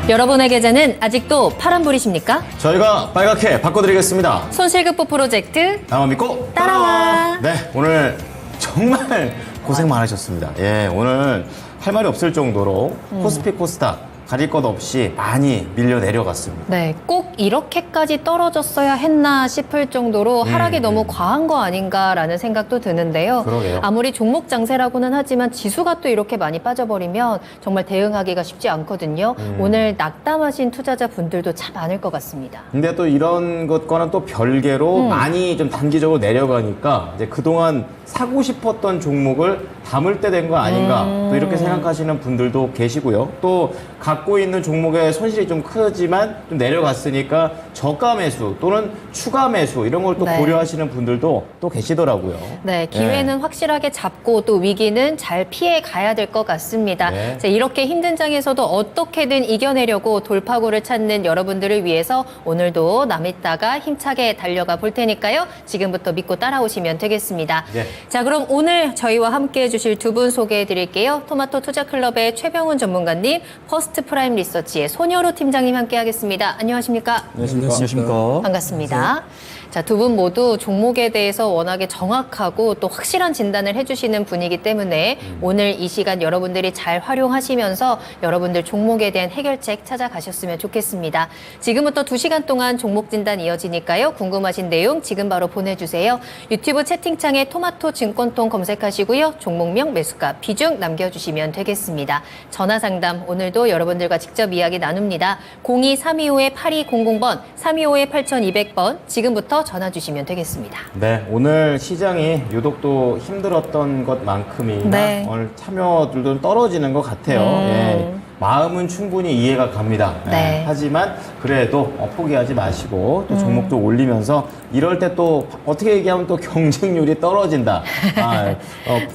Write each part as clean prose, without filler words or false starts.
여러분의 계좌는 아직도 파란불이십니까? 저희가 빨갛게 바꿔드리겠습니다. 손실극복 프로젝트 나만 믿고 따라와. 네, 오늘 정말 고생 많으셨습니다. 예, 오늘 할 말이 없을 정도로 코스피 코스닥 가릴 것 없이 많이 밀려 내려갔습니다. 네, 꼭 이렇게까지 떨어졌어야 했나 싶을 정도로 하락이 너무 과한 거 아닌가라는 생각도 드는데요. 그러게요. 아무리 종목 장세라고는 하지만 지수가 또 이렇게 많이 빠져버리면 정말 대응하기가 쉽지 않거든요. 오늘 낙담하신 투자자 분들도 참 많을 것 같습니다. 근데 또 이런 것과는 또 별개로 많이 좀 단기적으로 내려가니까 이제 그동안 사고 싶었던 종목을 담을 때 된 거 아닌가 또 이렇게 생각하시는 분들도 계시고요. 또 갖고 있는 종목의 손실이 좀 크지만 좀 내려갔으니까 저가 매수 또는 추가 매수 이런 걸 또 네. 고려하시는 분들도 또 계시더라고요. 네, 기회는 확실하게 잡고 또 위기는 잘 피해 가야 될 것 같습니다. 네. 자, 이렇게 힘든 장에서도 어떻게든 이겨내려고 돌파구를 찾는 여러분들을 위해서 오늘도 남있다가 힘차게 달려가 볼 테니까요. 지금부터 믿고 따라오시면 되겠습니다. 네. 자, 그럼 오늘 저희와 함께 해주실 두 분 소개해 드릴게요. 토마토 투자클럽의 최병훈 전문가님, 퍼스트 프라임 리서치의 손여로 팀장님 함께 하겠습니다. 안녕하십니까? 안녕하십니까. 반갑습니다. 자, 두 분 모두 종목에 대해서 워낙에 정확하고 또 확실한 진단을 해주시는 분이기 때문에 오늘 이 시간 여러분들이 잘 활용하시면서 여러분들 종목에 대한 해결책 찾아가셨으면 좋겠습니다. 지금부터 2시간 동안 종목 진단 이어지니까요. 궁금하신 내용 지금 바로 보내주세요. 유튜브 채팅창에 토마토 증권통 검색하시고요. 종목명, 매수가, 비중 남겨주시면 되겠습니다. 전화 상담 오늘도 여러분들과 직접 이야기 나눕니다. 02-325-8200번, 325-8200번 지금부터 전화 주시면 되겠습니다. 네, 오늘 시장이 유독 또 힘들었던 것만큼이나 네. 오늘 참여들도 떨어지는 것 같아요. 예, 마음은 충분히 이해가 갑니다. 네. 예, 하지만 그래도 포기하지 마시고 또 종목도 올리면서 이럴 때 또 어떻게 얘기하면 또 경쟁률이 떨어진다.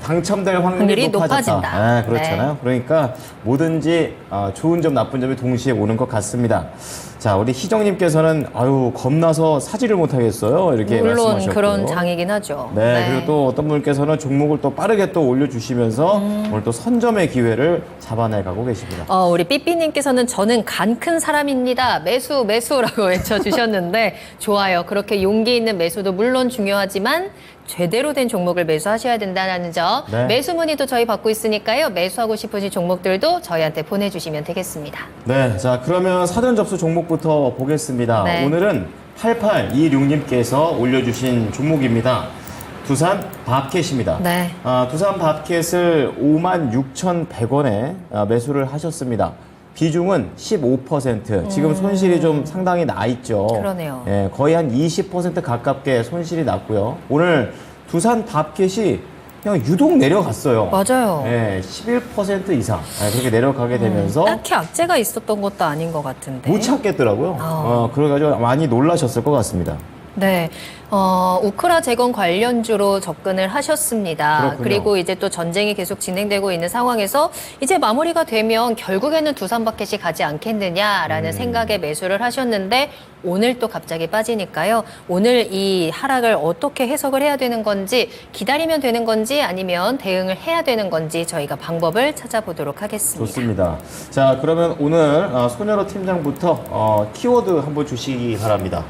당첨될 확률이 확률이 높아졌다. 높아진다. 예, 그렇잖아요. 그러니까 뭐든지 좋은 점 나쁜 점이 동시에 오는 것 같습니다. 자, 우리 희정님께서는 아유 겁나서 사지를 못하겠어요. 이렇게 물론 말씀하셨고요. 그런 장이긴 하죠. 네, 그리고 또 어떤 분께서는 종목을 또 빠르게 또 올려주시면서 오늘 또 선점의 기회를 잡아내가고 계십니다. 우리 삐삐님께서는 저는 간 큰 사람입니다. 매수, 매수라고 외쳐주셨는데 좋아요. 그렇게 용기 있는 매수도 물론 중요하지만 제대로 된 종목을 매수하셔야 된다는 점. 네. 매수 문의도 저희 받고 있으니까요. 매수하고 싶으신 종목들도 저희한테 보내주시면 되겠습니다. 네, 자 그러면 사전 접수 종목부터 보겠습니다. 네. 오늘은 8826님께서 올려주신 종목입니다. 두산 밥캣입니다. 네. 두산 밥캣을 56,100원에 매수를 하셨습니다. 비중은 15%. 지금 손실이 좀 상당히 나 있죠. 그러네요. 예, 거의 한 20% 가깝게 손실이 났고요. 오늘 두산 밥캣이 그냥 유독 내려갔어요. 맞아요. 예, 11% 이상 그렇게 내려가게 되면서 딱히 악재가 있었던 것도 아닌 것 같은데. 못 찾겠더라고요. 그래가지고 많이 놀라셨을 것 같습니다. 네, 우크라 재건 관련주로 접근을 하셨습니다. 그렇군요. 그리고 이제 또 전쟁이 계속 진행되고 있는 상황에서 이제 마무리가 되면 결국에는 두산바켓이 가지 않겠느냐라는 생각에 매수를 하셨는데 오늘 또 갑자기 빠지니까요. 오늘 이 하락을 어떻게 해석을 해야 되는 건지 기다리면 되는 건지 아니면 대응을 해야 되는 건지 저희가 방법을 찾아보도록 하겠습니다. 좋습니다. 자, 그러면 오늘 손여로 팀장부터 키워드 한번 주시기 바랍니다.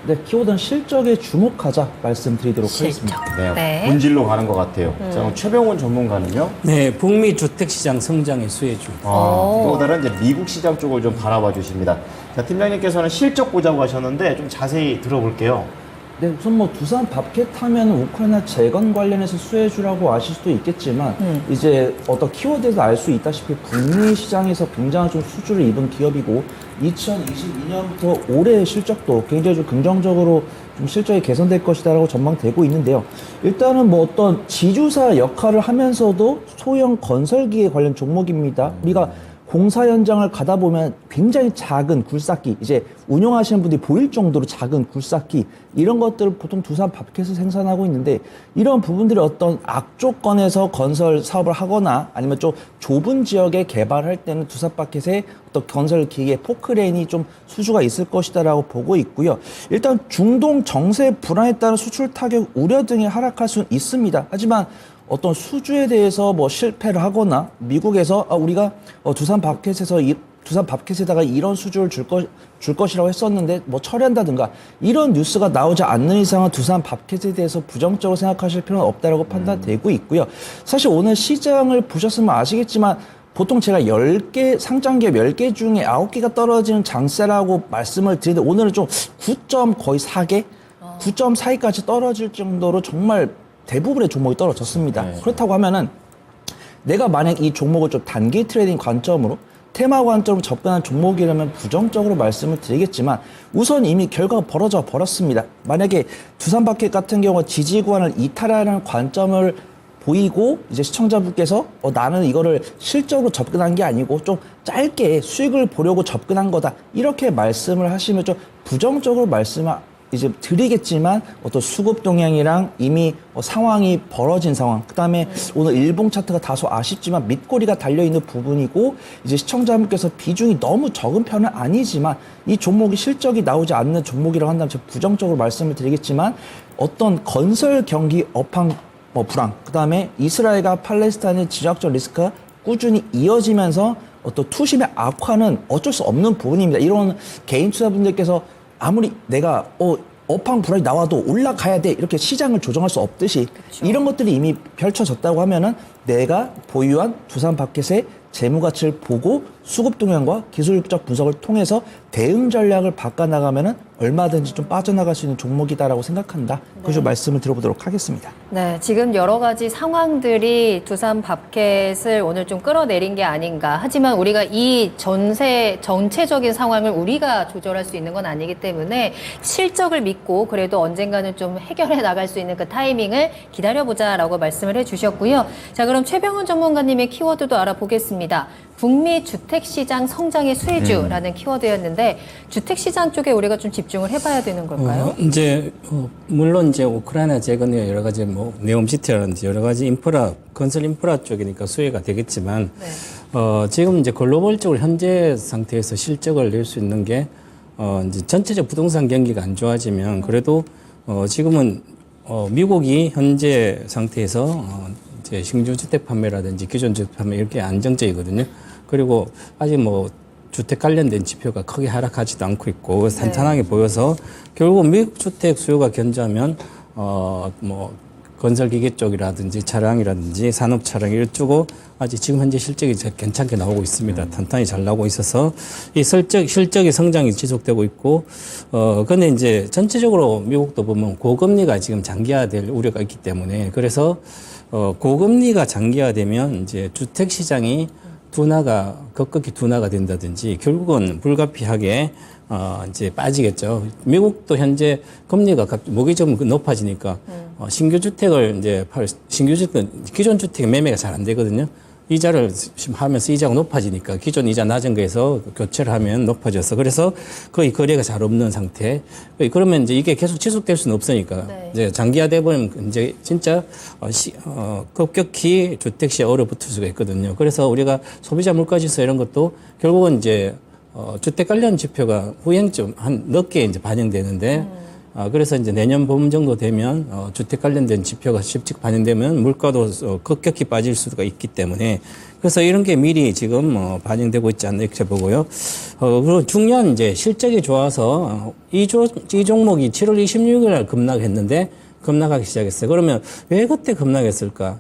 네, 키워드는 실적에 주목하자 말씀드리도록 실적. 하겠습니다. 네, 네. 본질로 가는 것 같아요. 자, 그럼 최병훈 전문가는요? 네, 북미 주택시장 성장의 수혜주. 또 다른 이제 미국 시장 쪽을 좀 바라봐 주십니다. 자, 팀장님께서는 실적 보자고 하셨는데 좀 자세히 들어볼게요. 네, 우선 뭐 두산 밥캣 하면 우크라이나 재건 관련해서 수혜주라고 아실 수도 있겠지만 이제 어떤 키워드에서 알 수 있다시피 북미 시장에서 굉장한 좀 수주를 입은 기업이고 2022년부터 올해의 실적도 굉장히 좀 긍정적으로 좀 실적이 개선될 것이다라고 전망되고 있는데요. 일단은 뭐 어떤 지주사 역할을 하면서도 소형 건설기에 관련 종목입니다. 우리가 공사 현장을 가다 보면 굉장히 작은 굴삭기, 이제 운영하시는 분들이 보일 정도로 작은 굴삭기, 이런 것들을 보통 두산 밥캣에서 생산하고 있는데, 이런 부분들이 어떤 악조건에서 건설 사업을 하거나 아니면 좀 좁은 지역에 개발할 때는 두산 밥캣의 어떤 건설 기계 포크레인이 좀 수주가 있을 것이다라고 보고 있고요. 일단 중동 정세 불안에 따른 수출 타격 우려 등이 하락할 수는 있습니다. 하지만 어떤 수주에 대해서 뭐 실패를 하거나 미국에서 우리가 두산 밥캣에서 두산 밥켓에다가 이런 수주를 줄 것이라고 했었는데 뭐 처리한다든가 이런 뉴스가 나오지 않는 이상은 두산 밥켓에 대해서 부정적으로 생각하실 필요는 없다라고 판단되고 있고요. 사실 오늘 시장을 보셨으면 아시겠지만 보통 제가 10개, 상장기업 10개 중에 9개가 떨어지는 장세라고 말씀을 드리는데 오늘은 좀 9점 거의 4개? 9.42까지 떨어질 정도로 정말 대부분의 종목이 떨어졌습니다. 그렇다고 하면은 내가 만약 이 종목을 좀 단기 트레이딩 관점으로 테마 관점으로 접근한 종목이라면 부정적으로 말씀을 드리겠지만 우선 이미 결과가 벌어져 버렸습니다. 만약에 두산바켓 같은 경우 지지 구간을 이탈하는 관점을 보이고 이제 시청자분께서 나는 이거를 실적으로 접근한 게 아니고 좀 짧게 수익을 보려고 접근한 거다 이렇게 말씀을 하시면 좀 부정적으로 말씀을 이제 드리겠지만 어떤 수급 동향이랑 이미 상황이 벌어진 상황 그다음에 오늘 일봉 차트가 다소 아쉽지만 밑꼬리가 달려있는 부분이고 이제 시청자분께서 비중이 너무 적은 편은 아니지만 이 종목이 실적이 나오지 않는 종목이라고 한다면 제가 부정적으로 말씀을 드리겠지만 어떤 건설 경기 업황 불황 그다음에 이스라엘과 팔레스타인의 지정학적 리스크가 꾸준히 이어지면서 어떤 투심의 악화는 어쩔 수 없는 부분입니다. 이런 개인 투자분들께서 아무리 내가 업황 불황이 나와도 올라가야 돼 이렇게 시장을 조정할 수 없듯이 그쵸. 이런 것들이 이미 펼쳐졌다고 하면은 내가 보유한 두산바켓의 재무 가치를 보고 수급 동향과 기술적 분석을 통해서 대응 전략을 바꿔나가면은 얼마든지 좀 빠져나갈 수 있는 종목이다라고 생각한다. 그래서 말씀을 드려보도록 하겠습니다. 네, 지금 여러 가지 상황들이 두산밥켓을 오늘 좀 끌어내린 게 아닌가. 하지만 우리가 이 전체적인 상황을 우리가 조절할 수 있는 건 아니기 때문에 실적을 믿고 그래도 언젠가는 좀 해결해 나갈 수 있는 그 타이밍을 기다려보자라고 말씀을 해주셨고요. 자, 그럼 최병훈 전문가님의 키워드도 알아보겠습니다. 북미 주택시장 성장의 수혜주라는 키워드였는데 주택시장 쪽에 우리가 좀 집중을 해봐야 되는 걸까요? 물론 이제 우크라이나 재건이나 여러 가지 뭐 네옴시티라든지 여러 가지 인프라 건설 인프라 쪽이니까 수혜가 되겠지만 네. 지금 이제 글로벌적으로 현재 상태에서 실적을 낼 수 있는 게 이제 전체적 부동산 경기가 안 좋아지면 그래도 지금은 미국이 현재 상태에서 이제 신규 주택 판매라든지 기존 주택 판매 이렇게 안정적이거든요. 그리고 아직 뭐 주택 관련된 지표가 크게 하락하지도 않고 있고 그래서 탄탄하게 보여서 결국 미국 주택 수요가 견조하면 뭐 건설 기계 쪽이라든지 차량이라든지 산업 차량 이쪽으로 아직 지금 현재 실적이 괜찮게 나오고 있습니다. 탄탄히 잘 나오고 있어서 이 실적의 성장이 지속되고 있고 근데 이제 전체적으로 미국도 보면 고금리가 지금 장기화될 우려가 있기 때문에 그래서 고금리가 장기화되면 이제 주택 시장이 급격히 둔화가 된다든지 결국은 불가피하게 이제 빠지겠죠. 미국도 현재 금리가 모기점 높아지니까 신규 주택을 기존 주택의 매매가 잘 안 되거든요. 이자를 하면서 이자가 높아지니까 기존 이자 낮은 거에서 교체를 하면 높아져서 그래서 거의 거래가 잘 없는 상태. 그러면 이제 이게 계속 지속될 수는 없으니까 네. 이제 장기화돼 보면 이제 진짜 급격히 주택 시장에 얼어붙을 수가 있거든요. 그래서 우리가 소비자 물가지수 이런 것도 결국은 이제 주택 관련 지표가 후행 좀 늦게 이제 반영되는데 그래서 이제 내년 봄 정도 되면 주택 관련된 지표가 실직 반영되면 물가도 급격히 빠질 수가 있기 때문에 그래서 이런 게 미리 지금 반영되고 있지 않나 이렇게 보고요. 그리고 중요한 이제 실적이 좋아서 이 종목이 7월 26일 날 급락했는데 급락하기 시작했어요. 그러면 왜 그때 급락했을까?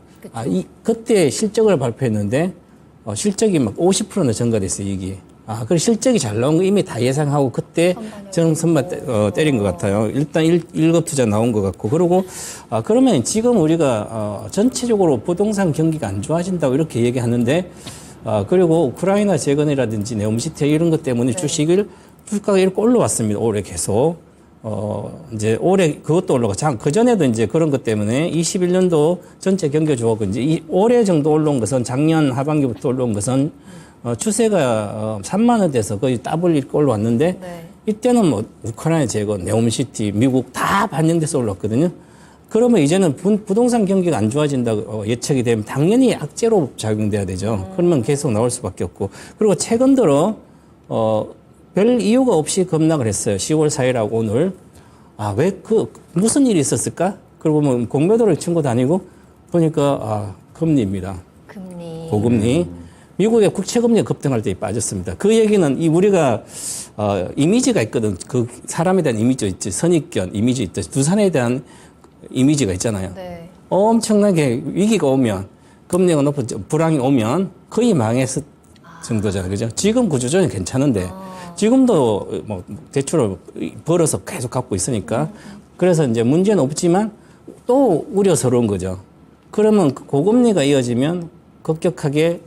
그때 실적을 발표했는데 실적이 막 50%나 증가됐어요, 이게. 그래 실적이 잘 나온 거 이미 다 예상하고 그때 정선만 때린 것 같아요. 일단 1급 투자 나온 것 같고. 그리고, 그러면 지금 우리가, 전체적으로 부동산 경기가 안 좋아진다고 이렇게 얘기하는데, 그리고 우크라이나 재건이라든지 네옴시티 이런 것 때문에 주가가 이렇게 올라왔습니다. 올해 계속. 이제 올해 그것도 올라가. 그전에도 이제 그런 것 때문에 21년도 전체 경기가 좋았고, 이제 올해 정도 올라온 것은 작년 하반기부터 올라온 것은 추세가 3만 원대에서 거의 더블 이렇게 올라왔는데 이때는 뭐 우크라이나 재건, 네옴시티, 미국 다 반영돼서 올랐거든요. 그러면 이제는 부동산 경기가 안 좋아진다고 예측이 되면 당연히 악재로 작용돼야 되죠. 그러면 계속 나올 수밖에 없고. 그리고 최근 들어 별 이유가 없이 급락을 했어요. 10월 4일하고 오늘. 왜 무슨 일이 있었을까? 그러고 보면 공매도를 친 것도 아니고 보니까 금리입니다. 금리. 고금리. 미국의 국채 금리가 급등할 때 빠졌습니다. 그 얘기는 이 우리가 이미지가 있거든. 그 사람에 대한 이미지 있지, 선입견 이미지 있듯이 두산에 대한 이미지가 있잖아요. 네. 엄청나게 위기가 오면 금리가 높은 불황이 오면 거의 망했을 정도잖아요. 그죠? 지금 구조조정이 괜찮은데 지금도 뭐 대출을 벌어서 계속 갚고 있으니까 그래서 이제 문제는 없지만 또 우려스러운 거죠. 그러면 고금리가 이어지면 급격하게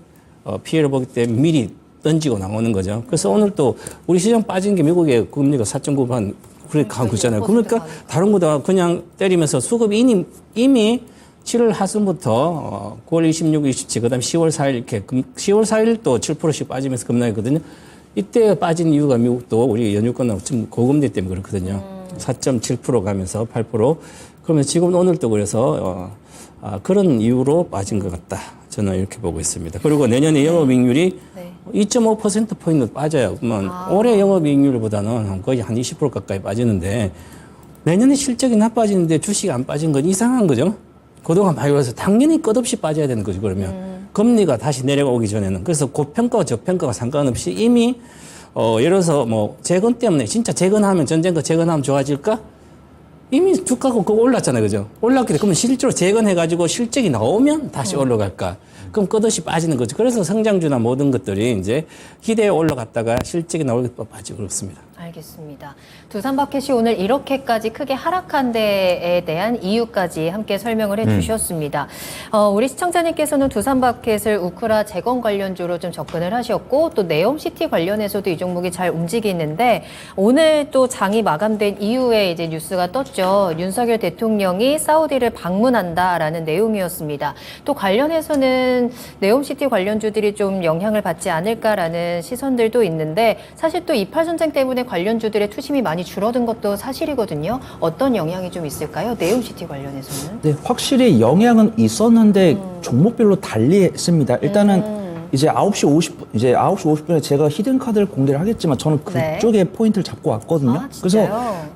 피해를 보기 때문에 미리 던지고 나오는 거죠. 그래서 오늘 또 우리 시장 빠진 게 미국의 금리가 4.9반 그렇게 간 거잖아요. 그러니까 다른 거다 그냥 때리면서 수급이 이미 7월 하순부터 9월 26, 27, 그 다음에 10월 4일 이렇게 10월 4일 또 7%씩 빠지면서 급락했거든요. 이때 빠진 이유가 미국도 우리 연휴 끝나고 지금 고금리 때문에 그렇거든요. 4.7% 가면서 8%. 그러면 지금 오늘도 그래서 그런 이유로 빠진 것 같다. 저는 이렇게 보고 있습니다. 그리고 내년에 영업이익률이 네. 2.5%포인트 빠져요. 그러면 올해 영업이익률보다는 거의 한 20% 가까이 빠지는데 내년에 실적이 나빠지는데 주식이 안 빠진 건 이상한 거죠. 그동안 많이 올라서 당연히 끝없이 빠져야 되는 거죠. 그러면 금리가 다시 내려오기 전에는. 그래서 고평가와 저평가가 상관없이 이미 예를 들어서 뭐 재건 때문에 진짜 재건하면 전쟁과 재건하면 좋아질까? 이미 주가가 그거 올랐잖아요. 그죠? 올랐기 때문에 그러면 실제로 재건해가지고 실적이 나오면 다시 올라갈까? 그럼 끝없이 빠지는 거죠. 그래서 성장주나 모든 것들이 이제 기대에 올라갔다가 실적이 나오기 빠지고 그렇습니다. 알겠습니다. 두산마켓이 오늘 이렇게까지 크게 하락한 데에 대한 이유까지 함께 설명을 해주셨습니다. 우리 시청자님께서는 두산마켓을 우크라 재건 관련주로 좀 접근을 하셨고 또 네옴시티 관련해서도 이 종목이 잘 움직이는데 오늘 또 장이 마감된 이후에 이제 뉴스가 떴죠. 윤석열 대통령이 사우디를 방문한다라는 내용이었습니다. 또 관련해서는 네옴시티 관련주들이 좀 영향을 받지 않을까라는 시선들도 있는데 사실 또 이팔 전쟁 때문에 관련주들의 투심이 많이 줄어든 것도 사실이거든요. 어떤 영향이 좀 있을까요? 네옴시티 관련해서는? 네, 확실히 영향은 있었는데 종목별로 달리했습니다. 일단은 이제 9시 50분에 제가 히든카드를 공개를 하겠지만 저는 그쪽에 포인트를 잡고 왔거든요. 그래서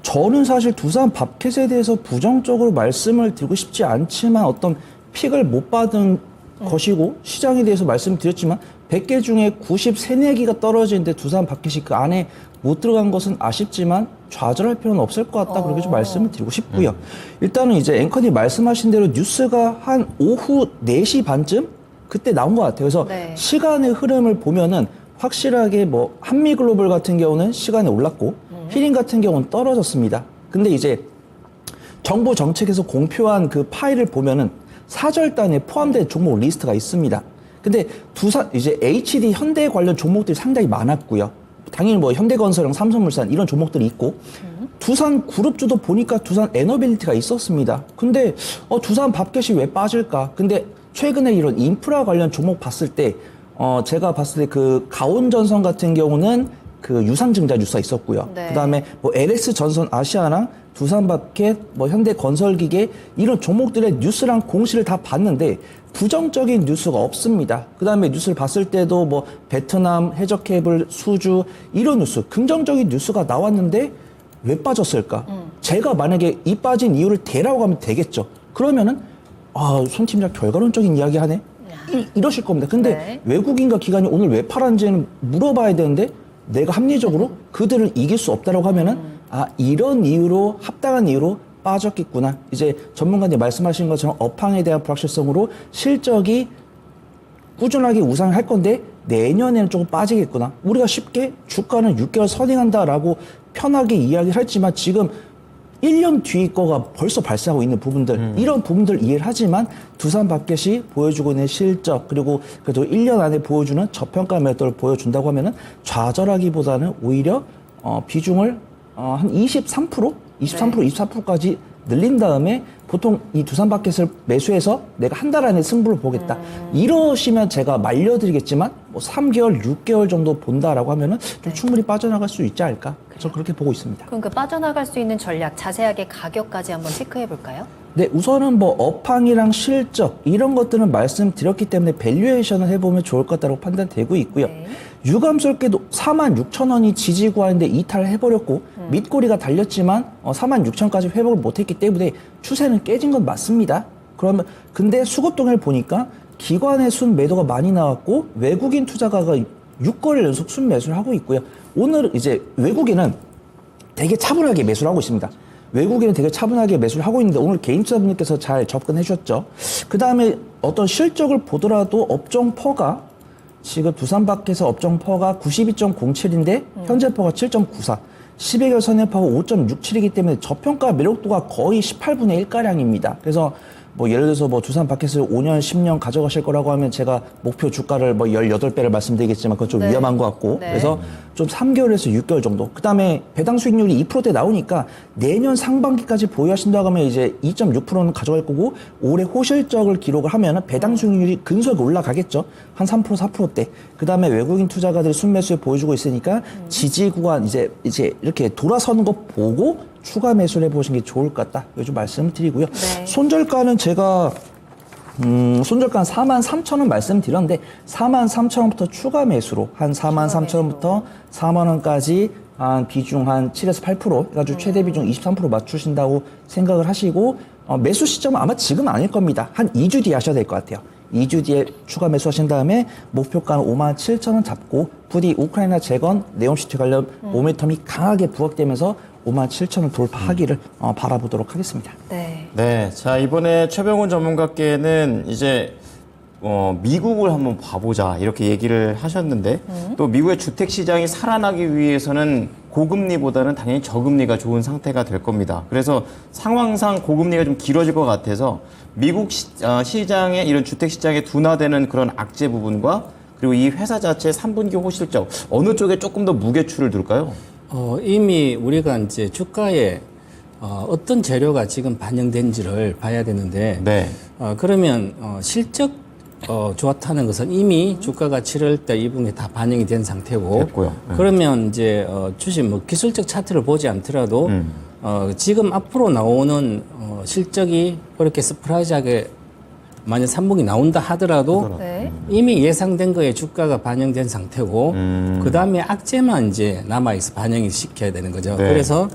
저는 사실 두산 밥켓에 대해서 부정적으로 말씀을 드리고 싶지 않지만 어떤 픽을 못 받은 것이고 시장에 대해서 말씀드렸지만 100개 중에 93, 4개가 떨어지는데 두산 밥켓이 그 안에 못 들어간 것은 아쉽지만 좌절할 필요는 없을 것 같다. 그렇게 좀 말씀을 드리고 싶고요. 일단은 이제 앵커님 말씀하신 대로 뉴스가 한 오후 4시 반쯤 그때 나온 것 같아요. 그래서 시간의 흐름을 보면은 확실하게 뭐 한미글로벌 같은 경우는 시간이 올랐고 히링 같은 경우는 떨어졌습니다. 근데 이제 정부 정책에서 공표한 그 파일을 보면은 사절단에 포함된 종목 리스트가 있습니다. 근데 두산 이제 HD 현대 관련 종목들이 상당히 많았고요. 당연히 뭐 현대건설이랑 삼성물산 이런 종목들이 있고 두산 그룹주도 보니까 두산 에너빌리티가 있었습니다. 근데 두산 밥켓이 왜 빠질까? 근데 최근에 이런 인프라 관련 종목 봤을 때 제가 봤을 때 그 가온전선 같은 경우는 그 유상증자 뉴스가 있었고요. 그다음에 뭐 LS 전선 아시아랑 두산밥켓, 뭐 현대건설기계 이런 종목들의 뉴스랑 공시를 다 봤는데 부정적인 뉴스가 없습니다. 그다음에 뉴스를 봤을 때도 뭐 베트남, 해적케이블, 수주 이런 뉴스, 긍정적인 뉴스가 나왔는데 왜 빠졌을까? 제가 만약에 이 빠진 이유를 대라고 하면 되겠죠. 그러면은 손 팀장 결과론적인 이야기 하네? 이러실 겁니다. 근데 외국인과 기관이 오늘 왜 팔았는지는 물어봐야 되는데 내가 합리적으로 그들을 이길 수 없다라고 하면은 이런 이유로 합당한 이유로 빠졌겠구나. 이제 전문가님 말씀하신 것처럼 업황에 대한 불확실성으로 실적이 꾸준하게 우상할 건데 내년에는 조금 빠지겠구나. 우리가 쉽게 주가는 6개월 선행한다라고 편하게 이야기를 했지만 지금 1년 뒤 거가 벌써 발생하고 있는 부분들 이런 부분들 이해를 하지만 두산밥켓이 보여주고 있는 실적 그리고 그래도 1년 안에 보여주는 저평가 매도를 보여준다고 하면은 좌절하기보다는 오히려 비중을 한 23%, 24%까지 늘린 다음에 보통 이 두산밥켓을 매수해서 내가 한 달 안에 승부를 보겠다. 이러시면 제가 말려드리겠지만 뭐 3개월, 6개월 정도 본다라고 하면은 좀 충분히 빠져나갈 수 있지 않을까? 저 그렇게 보고 있습니다. 그럼 그 빠져나갈 수 있는 전략, 자세하게 가격까지 한번 체크해 볼까요? 네, 우선은 뭐 업황이랑 실적 이런 것들은 말씀드렸기 때문에 밸류에이션을 해보면 좋을 것 같다고 판단되고 있고요. 유감스럽게도 46,000원이 지지구하는데 이탈해버렸고 밑꼬리가 달렸지만 46,000까지 회복을 못했기 때문에 추세는 깨진 건 맞습니다. 그러면 근데 수급동을 보니까 기관의 순매도가 많이 나왔고 외국인 투자가가 6거래를 연속 순매수를 하고 있고요. 오늘 이제 외국인은 되게 차분하게 매수를 하고 있습니다. 외국인은 되게 차분하게 매수를 하고 있는데 오늘 개인 투자분들께서 잘 접근해 주셨죠. 그 다음에 어떤 실적을 보더라도 업종 퍼가 지금 두산 밖에서 업종 퍼가 92.07인데 현재 퍼가 7.94. 10개월 선행파가 5.67이기 때문에 저평가 매력도가 거의 18분의 1가량입니다. 그래서 뭐 예를 들어서 뭐 두산 밖에서 5년, 10년 가져가실 거라고 하면 제가 목표 주가를 뭐 18배를 말씀드리겠지만 그건 좀 네. 위험한 것 같고. 네. 그래서 좀 3개월에서 6개월 정도. 그 다음에 배당 수익률이 2%대 나오니까 내년 상반기까지 보유하신다고 하면 이제 2.6%는 가져갈 거고 올해 호실적을 기록을 하면 배당 수익률이 근소하게 올라가겠죠. 한 3%, 4%대. 그 다음에 외국인 투자가들이 순매수에 보여주고 있으니까 지지 구간 이제 이렇게 돌아서는 거 보고 추가 매수를 해보시는 게 좋을 것 같다. 요즘 말씀드리고요. 네. 손절가는 제가 손절가는 43,000원 말씀드렸는데 43,000원부터 추가 매수로 한 43,000원부터 4만원까지 한 비중 한 7에서 8% 해가지고 최대 비중 23% 맞추신다고 생각을 하시고 매수 시점은 아마 지금 아닐 겁니다. 한 2주 뒤에 하셔야 될 것 같아요. 2주 뒤에 추가 매수하신 다음에 목표가는 57,000원 잡고 부디 우크라이나 재건 네옴시티 관련 모멘텀이 강하게 부각되면서 57,000원 돌파하기를 바라보도록 하겠습니다. 네. 네, 자 이번에 최병훈 전문가께는 이제 미국을 한번 봐보자 이렇게 얘기를 하셨는데 또 미국의 주택 시장이 살아나기 위해서는 고금리보다는 당연히 저금리가 좋은 상태가 될 겁니다. 그래서 상황상 고금리가 좀 길어질 것 같아서 미국 시장의 이런 주택 시장에 둔화되는 그런 악재 부분과 그리고 이 회사 자체의 3분기 호실적 어느 쪽에 조금 더 무게추를 둘까요? 이미 우리가 이제 주가에 어떤 재료가 지금 반영된지를 봐야 되는데, 네. 그러면 실적 좋았다는 것은 이미 주가가 7월달 2분기에 다 반영이 된 상태고, 됐고요. 네. 그러면 이제 주식 뭐 기술적 차트를 보지 않더라도 지금 앞으로 나오는 실적이 그렇게 서프라이즈하게 만약 3분기 나온다 하더라도 네. 이미 예상된 거에 주가가 반영된 상태고 그 다음에 악재만 이제 남아있어 반영이 시켜야 되는 거죠. 네. 그래서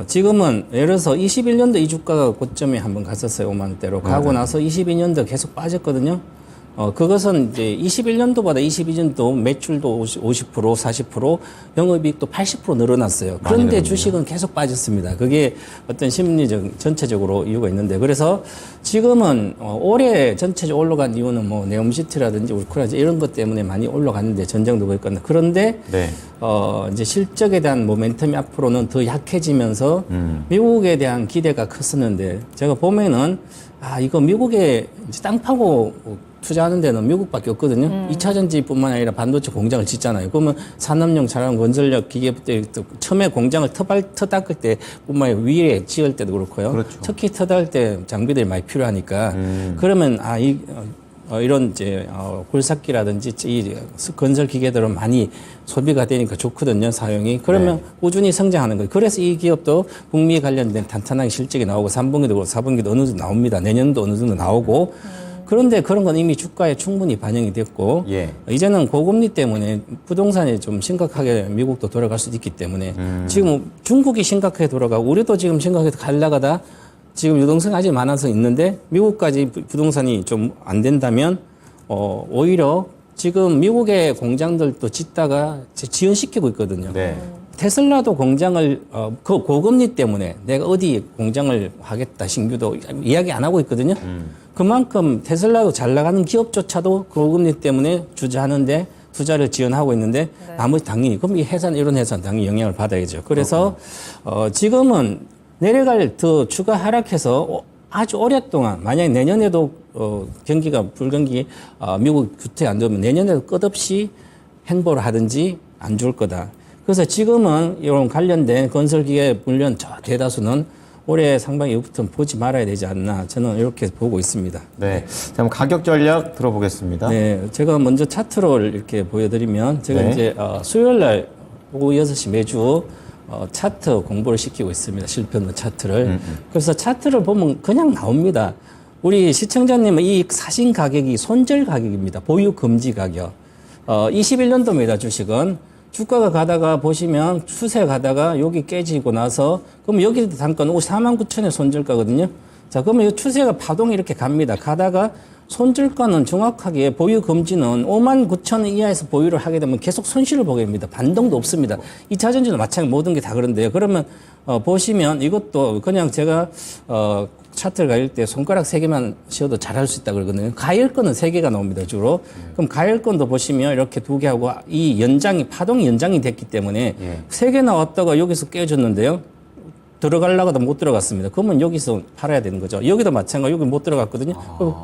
지금은 예를 들어서 21년도 이 주가가 고점에 한번 갔었어요. 5만 원대로 가고 나서 22년도 계속 빠졌거든요. 그것은 이제 21년도보다 22년도 매출도 50%, 40%, 영업이익도 80% 늘어났어요. 그런데 늘었네요. 주식은 계속 빠졌습니다. 그게 어떤 심리적, 전체적으로 이유가 있는데. 그래서 지금은 올해 전체적으로 올라간 이유는 뭐 네옴시티라든지 울크라든지 이런 것 때문에 많이 올라갔는데 전쟁도 그랬거든요. 그런데 네. 이제 실적에 대한 모멘텀이 앞으로는 더 약해지면서 미국에 대한 기대가 컸었는데 제가 보면은 이거 미국에 이제 땅 파고 투자하는 데는 미국밖에 없거든요. 2차 전지뿐만 아니라 반도체 공장을 짓잖아요. 그러면 산업용 자랑 원전력 기계부터 처음에 공장을 터닦을 때뿐만 아니라 위에 지을 때도 그렇고요. 그렇죠. 특히 터닦을 때 장비들이 많이 필요하니까 그러면 이런 이제 굴삭기라든지 이 건설 기계들은 많이 소비가 되니까 좋거든요, 사용이. 그러면 네. 꾸준히 성장하는 거예요. 그래서 이 기업도 북미 관련된 탄탄하게 실적이 나오고 3분기도 그렇고 4분기도 어느 정도 나옵니다. 내년도 어느 정도 나오고. 그런데 그런 건 이미 주가에 충분히 반영이 됐고 예. 이제는 고금리 때문에 부동산이 좀 심각하게 미국도 돌아갈 수도 있기 때문에 지금 중국이 심각하게 돌아가고 우리도 지금 심각하게 갈라가다 지금 유동성이 아직 많아서 있는데 미국까지 부동산이 좀 안 된다면 오히려 지금 미국의 공장들도 짓다가 지연시키고 있거든요. 네. 테슬라도 공장을 그 고금리 때문에 내가 어디 공장을 하겠다 신규도 이야기 안 하고 있거든요. 그만큼 테슬라도 잘 나가는 기업조차도 고금리 때문에 투자하는데 투자를 지원하고 있는데 나머지 당연히 그럼 이 회사는 이런 회사는 당연히 영향을 받아야죠. 그래서 지금은 내려갈 더 추가 하락해서 아주 오랫동안 만약에 내년에도 경기가 불경기 미국 주택 안 좋으면 내년에도 끝없이 행보를 하든지 안 좋을 거다. 그래서 지금은 이런 관련된 건설기계 물론 저 대다수는 올해 상반기 이후부터 보지 말아야 되지 않나 저는 이렇게 보고 있습니다. 네. 자, 그럼 가격 전략 들어보겠습니다. 네, 제가 먼저 차트를 이렇게 보여드리면 제가 네. 이제 수요일 날 오후 6시 매주 차트 공부를 시키고 있습니다. 실평 차트를. 그래서 차트를 보면 그냥 나옵니다. 우리 시청자님은 이 사신 가격이 손절 가격입니다. 보유 금지 가격. 21년도입니다. 주식은. 주가가 가다가 보시면 추세 가다가 여기 깨지고 나서 그럼 여기 단가는 49,000의 손절가거든요. 자, 그러면 이 추세가 파동이 이렇게 갑니다. 가다가 손절가는 정확하게 보유 금지는 5만 9천 원 이하에서 보유를 하게 되면 계속 손실을 보게 됩니다. 반등도 없습니다. 이 자전거는 마찬가지 모든 게 다 그런데요. 그러면 보시면 이것도 그냥 제가 차트를 가릴 때 손가락 3개만 씌워도 잘할 수 있다 그러거든요. 가열권은 3개가 나옵니다, 주로. 그럼 가열권도 보시면 이렇게 2개하고 이 연장이, 파동이 연장이 됐기 때문에 3개 나왔다가 여기서 깨졌는데요. 들어가려고도 못 들어갔습니다. 그러면 여기서 팔아야 되는 거죠. 여기도 마찬가지, 여기 못 들어갔거든요.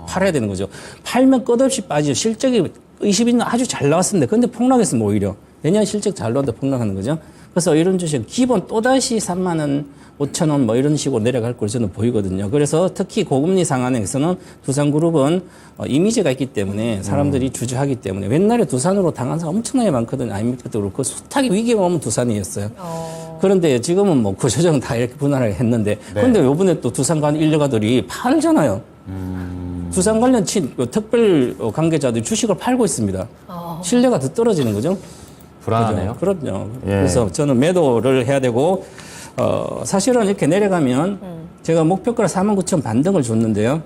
팔아야 되는 거죠. 팔면 끝없이 빠지죠. 실적이 20년 아주 잘 나왔습니다. 근데 폭락했으면 오히려 내년 실적 잘 나왔는데 폭락하는 거죠. 그래서 이런 주식 기본 또다시 3만 원, 5천 원 뭐 이런 식으로 내려갈 걸 저는 보이거든요. 그래서 특히 고금리 상한에서는 두산그룹은 이미지가 있기 때문에 사람들이 주저하기 때문에 옛날에 두산으로 당한 사람 엄청나게 많거든요. 아이엠프도 그렇고 숱하게 위기가 오면 두산이었어요. 그런데 지금은 뭐 구조조정 다 이렇게 분할을 했는데 근데 요번에 또 두산 관 인력가들이 팔잖아요. 두산 관련 특별 관계자들이 주식을 팔고 있습니다. 신뢰가 더 떨어지는 거죠. 불안하네요. 그럼요. 예. 그래서 저는 매도를 해야 되고 사실은 이렇게 내려가면 제가 목표가를 49,000 반등을 줬는데요.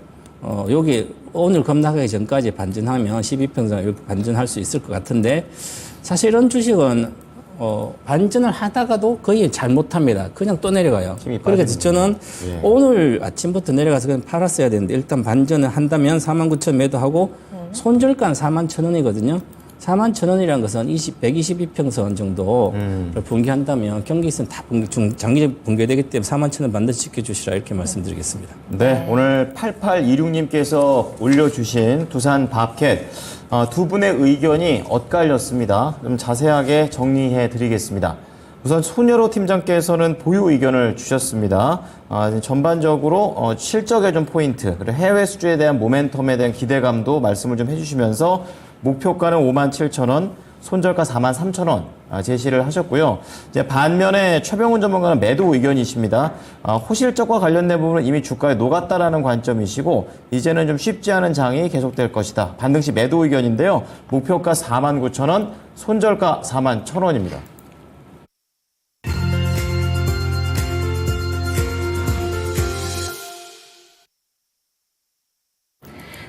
여기 오늘 급락하기 전까지 반전하면 12평선 이렇게 반전할 수 있을 것 같은데 사실은 주식은 반전을 하다가도 거의 잘못합니다. 그냥 또 내려가요. 그래서 저는 오늘 아침부터 내려가서 그냥 팔았어야 되는데 일단 반전을 한다면 49,000 매도하고 손절가는 41,000원이거든요. 41,000원이라는 것은 122평선 정도를 붕괴한다면 경기선 다 장기적 붕괴되기 때문에 41,000원 반드시 지켜주시라 이렇게 말씀드리겠습니다. 네, 오늘 8826님께서 올려주신 두산 밥캣 두 분의 의견이 엇갈렸습니다. 좀 자세하게 정리해 드리겠습니다. 우선 손여로 팀장께서는 보유 의견을 주셨습니다. 전반적으로 실적의 좀 포인트, 그리고 해외 수주에 대한 모멘텀에 대한 기대감도 말씀을 좀 해주시면서 목표가는 57,000원, 손절가 43,000원 제시를 하셨고요. 이제 반면에 최병훈 전문가는 매도 의견이십니다. 호실적과 관련된 부분은 이미 주가에 녹았다라는 관점이시고 이제는 좀 쉽지 않은 장이 계속될 것이다. 반등시 매도 의견인데요. 목표가 49,000원, 손절가 41,000원입니다.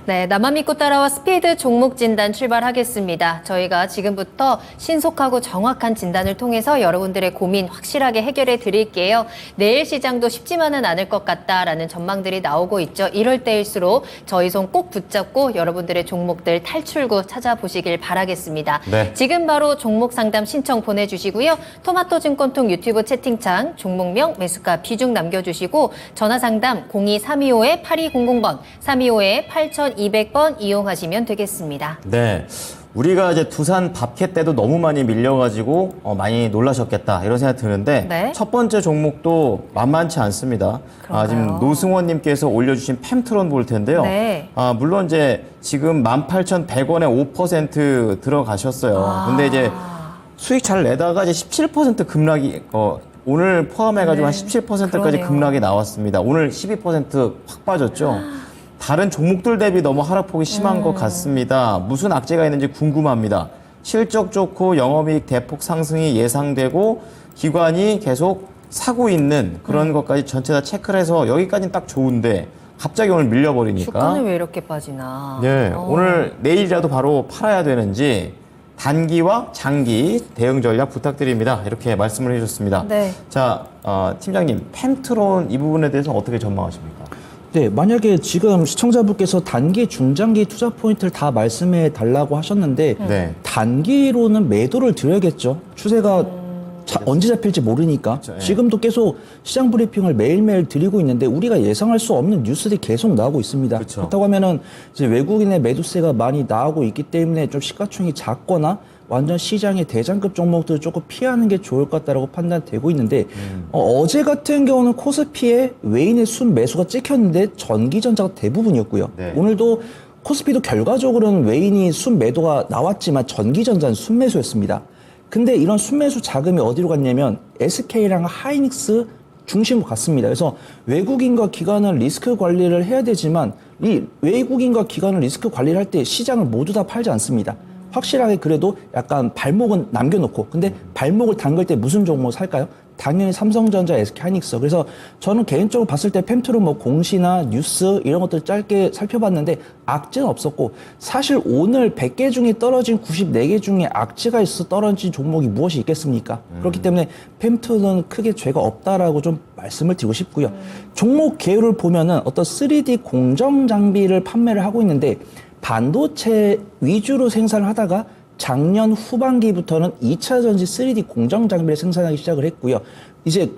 네, 나만 믿고 따라와 스피드 종목 진단 출발하겠습니다. 저희가 지금부터 신속하고 정확한 진단을 통해서 여러분들의 고민 확실하게 해결해 드릴게요. 내일 시장도 쉽지만은 않을 것 같다라는 전망들이 나오고 있죠. 이럴 때일수록 저희 손 꼭 붙잡고 여러분들의 종목들 탈출구 찾아보시길 바라겠습니다. 네. 지금 바로 종목 상담 신청 보내주시고요. 토마토증권통 유튜브 채팅창 종목명, 매수가, 비중 남겨주시고 전화 상담 02-325-8200번, 325-8200번 이용하시면 되겠습니다. 네. 우리가 이제 두산 밥캣 때도 너무 많이 밀려가지고 많이 놀라셨겠다 이런 생각이 드는데 네. 첫 번째 종목도 만만치 않습니다. 지금 노승원님께서 올려주신 팸트론 볼 텐데요. 네. 물론 이제 지금 18,100원에 5% 들어가셨어요. 근데 이제 수익 잘 내다가 이제 17% 급락이 오늘 포함해가지고 한 17%까지 그러네요. 급락이 나왔습니다. 오늘 12%확 빠졌죠. 다른 종목들 대비 너무 하락폭이 심한 것 같습니다. 무슨 악재가 있는지 궁금합니다. 실적 좋고 영업이익 대폭 상승이 예상되고 기관이 계속 사고 있는 그런 것까지 전체 다 체크를 해서 여기까지는 딱 좋은데 갑자기 오늘 밀려버리니까. 주가는 왜 이렇게 빠지나. 네, 오늘 내일이라도 바로 팔아야 되는지 단기와 장기 대응 전략 부탁드립니다. 이렇게 말씀을 해주셨습니다. 네. 자, 팀장님, 펜트론 이 부분에 대해서 어떻게 전망하십니까? 네, 만약에 지금 시청자분께서 단기, 중장기 투자 포인트를 다 말씀해 달라고 하셨는데 네. 단기로는 매도를 드려야겠죠. 추세가 언제 잡힐지 모르니까 그렇죠, 예. 지금도 계속 시장 브리핑을 매일매일 드리고 있는데 우리가 예상할 수 없는 뉴스들이 계속 나오고 있습니다. 그렇죠. 그렇다고 하면은 이제 외국인의 매도세가 많이 나오고 있기 때문에 좀 시가총이 작거나 완전 시장의 대장급 종목들을 조금 피하는 게 좋을 것 같다라고 판단되고 있는데 어제 같은 경우는 코스피에 외인의 순 매수가 찍혔는데 전기전자가 대부분이었고요. 네. 오늘도 코스피도 결과적으로는 외인이 순 매도가 나왔지만 전기전자는 순 매수였습니다. 근데 이런 순매수 자금이 어디로 갔냐면 SK랑 하이닉스 중심으로 갔습니다. 그래서 외국인과 기관은 리스크 관리를 해야 되지만 이 외국인과 기관은 리스크 관리를 할 때 시장을 모두 다 팔지 않습니다. 확실하게 그래도 약간 발목은 남겨놓고 근데 발목을 담글 때 무슨 종목 살까요? 당연히 삼성전자, SK하이닉스. 그래서 저는 개인적으로 봤을 때 펜트론 뭐 공시나 뉴스 이런 것들 짧게 살펴봤는데 악재는 없었고, 사실 오늘 100개 중에 떨어진 94개 중에 악재가 있어 떨어진 종목이 무엇이 있겠습니까? 그렇기 때문에 펜트론은 크게 죄가 없다라고 좀 말씀을 드리고 싶고요. 종목 개요를 보면은 어떤 3D 공정 장비를 판매를 하고 있는데 반도체 위주로 생산을 하다가 작년 후반기부터는 2차 전지 3D 공정 장비를 생산하기 시작을 했고요. 이제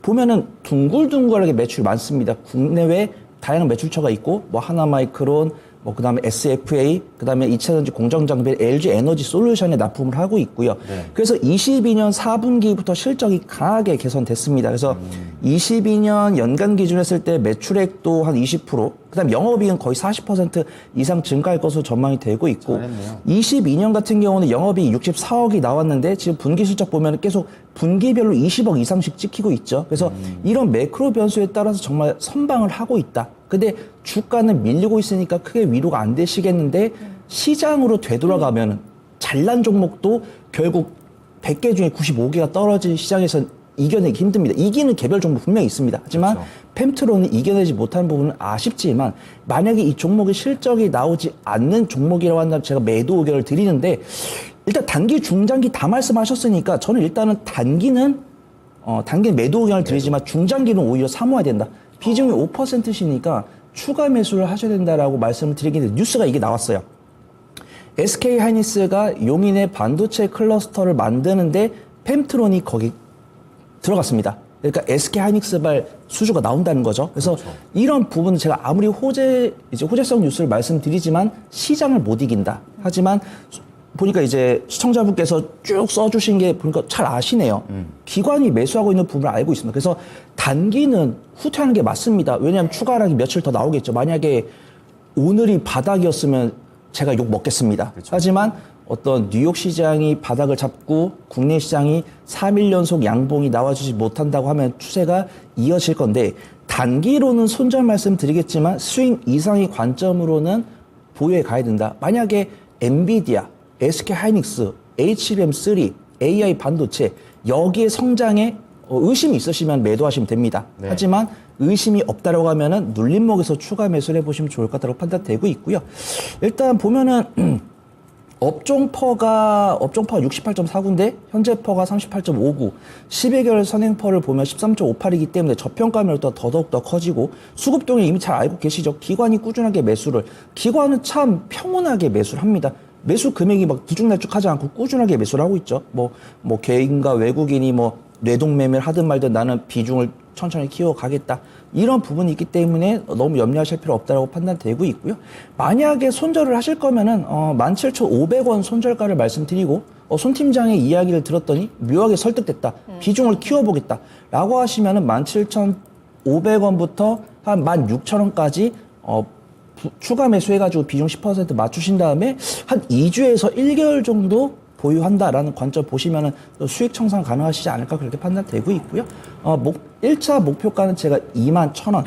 보면은 둥글둥글하게 매출이 많습니다. 국내외 다양한 매출처가 있고, 뭐 하나마이크론, 뭐 그다음에 SFA, 그다음에 2차 전지 공정 장비 LG 에너지 솔루션에 납품을 하고 있고요. 네. 그래서 22년 4분기부터 실적이 강하게 개선됐습니다. 그래서 22년 연간 기준 했을 때 매출액도 한 20%, 그다음 영업이익은 거의 40% 이상 증가할 것으로 전망이 되고 있고, 잘했네요. 22년 같은 경우는 영업이익 64억이 나왔는데 지금 분기 실적 보면 계속 분기별로 20억 이상씩 찍히고 있죠. 그래서 이런 매크로 변수에 따라서 정말 선방을 하고 있다. 근데 주가는 밀리고 있으니까 크게 위로가 안 되시겠는데, 시장으로 되돌아가면 잘난 종목도 결국 100개 중에 95개가 떨어진 시장에서 이겨내기 힘듭니다. 이기는 개별 종목 분명히 있습니다. 하지만 그렇죠. 펜트론이 이겨내지 못하는 부분은 아쉽지만, 만약에 이 종목의 실적이 나오지 않는 종목이라고 한다면 제가 매도 의견을 드리는데, 일단 단기, 중장기 다 말씀하셨으니까 저는 일단은 단기는 매도 의견을 드리지만 중장기는 오히려 사모해야 된다. 비중이 5%시니까 추가 매수를 하셔야 된다라고 말씀을 드리긴 했는데, 뉴스가 이게 나왔어요. SK하이닉스가 용인의 반도체 클러스터를 만드는데 펜트론이 거기 들어갔습니다. 그러니까 SK하이닉스발 수주가 나온다는 거죠. 그래서 이런 부분은 제가 아무리 호재성 뉴스를 말씀드리지만 시장을 못 이긴다. 하지만 보니까 이제 시청자분께서 쭉 써주신 게 보니까 잘 아시네요. 기관이 매수하고 있는 부분을 알고 있습니다. 그래서 단기는 후퇴하는 게 맞습니다. 왜냐하면 추가 하락이 며칠 더 나오겠죠. 만약에 오늘이 바닥이었으면 제가 욕 먹겠습니다. 그렇죠. 하지만 어떤 뉴욕 시장이 바닥을 잡고 국내 시장이 3일 연속 양봉이 나와주지 못한다고 하면 추세가 이어질 건데, 단기로는 손절 말씀드리겠지만 스윙 이상의 관점으로는 보유해 가야 된다. 만약에 엔비디아, SK하이닉스, HBM3, AI 반도체 여기에 성장에 의심이 있으시면 매도하시면 됩니다. 네. 하지만 의심이 없다라고 하면은 눌림목에서 추가 매수를 해보시면 좋을 것 같다고 판단되고 있고요. 일단 보면은 업종퍼가 68.49인데 현재 퍼가 38.59, 12개월 선행퍼를 보면 13.58이기 때문에 저평가면 더더욱 커지고, 수급동에 이미 잘 알고 계시죠. 기관이 꾸준하게 매수를, 기관은 참 평온하게 매수를 합니다. 매수 금액이 막 들쭉날쭉하지 않고 꾸준하게 매수를 하고 있죠. 뭐 개인과 외국인이 뭐 뇌동매매를 하든 말든 나는 비중을 천천히 키워가겠다. 이런 부분이 있기 때문에 너무 염려하실 필요 없다고 판단되고 있고요. 만약에 손절을 하실 거면은 17,500원 손절가를 말씀드리고, 손 팀장의 이야기를 들었더니 묘하게 설득됐다. 비중을 키워보겠다. 라고 하시면은 17,500원부터 한 16,000원까지 추가 매수해가지고 비중 10% 맞추신 다음에 한 2주에서 1개월 정도 보유한다라는 관점 보시면은 수익 청산 가능하시지 않을까 그렇게 판단되고 있고요. 1차 목표가는 제가 21,000원,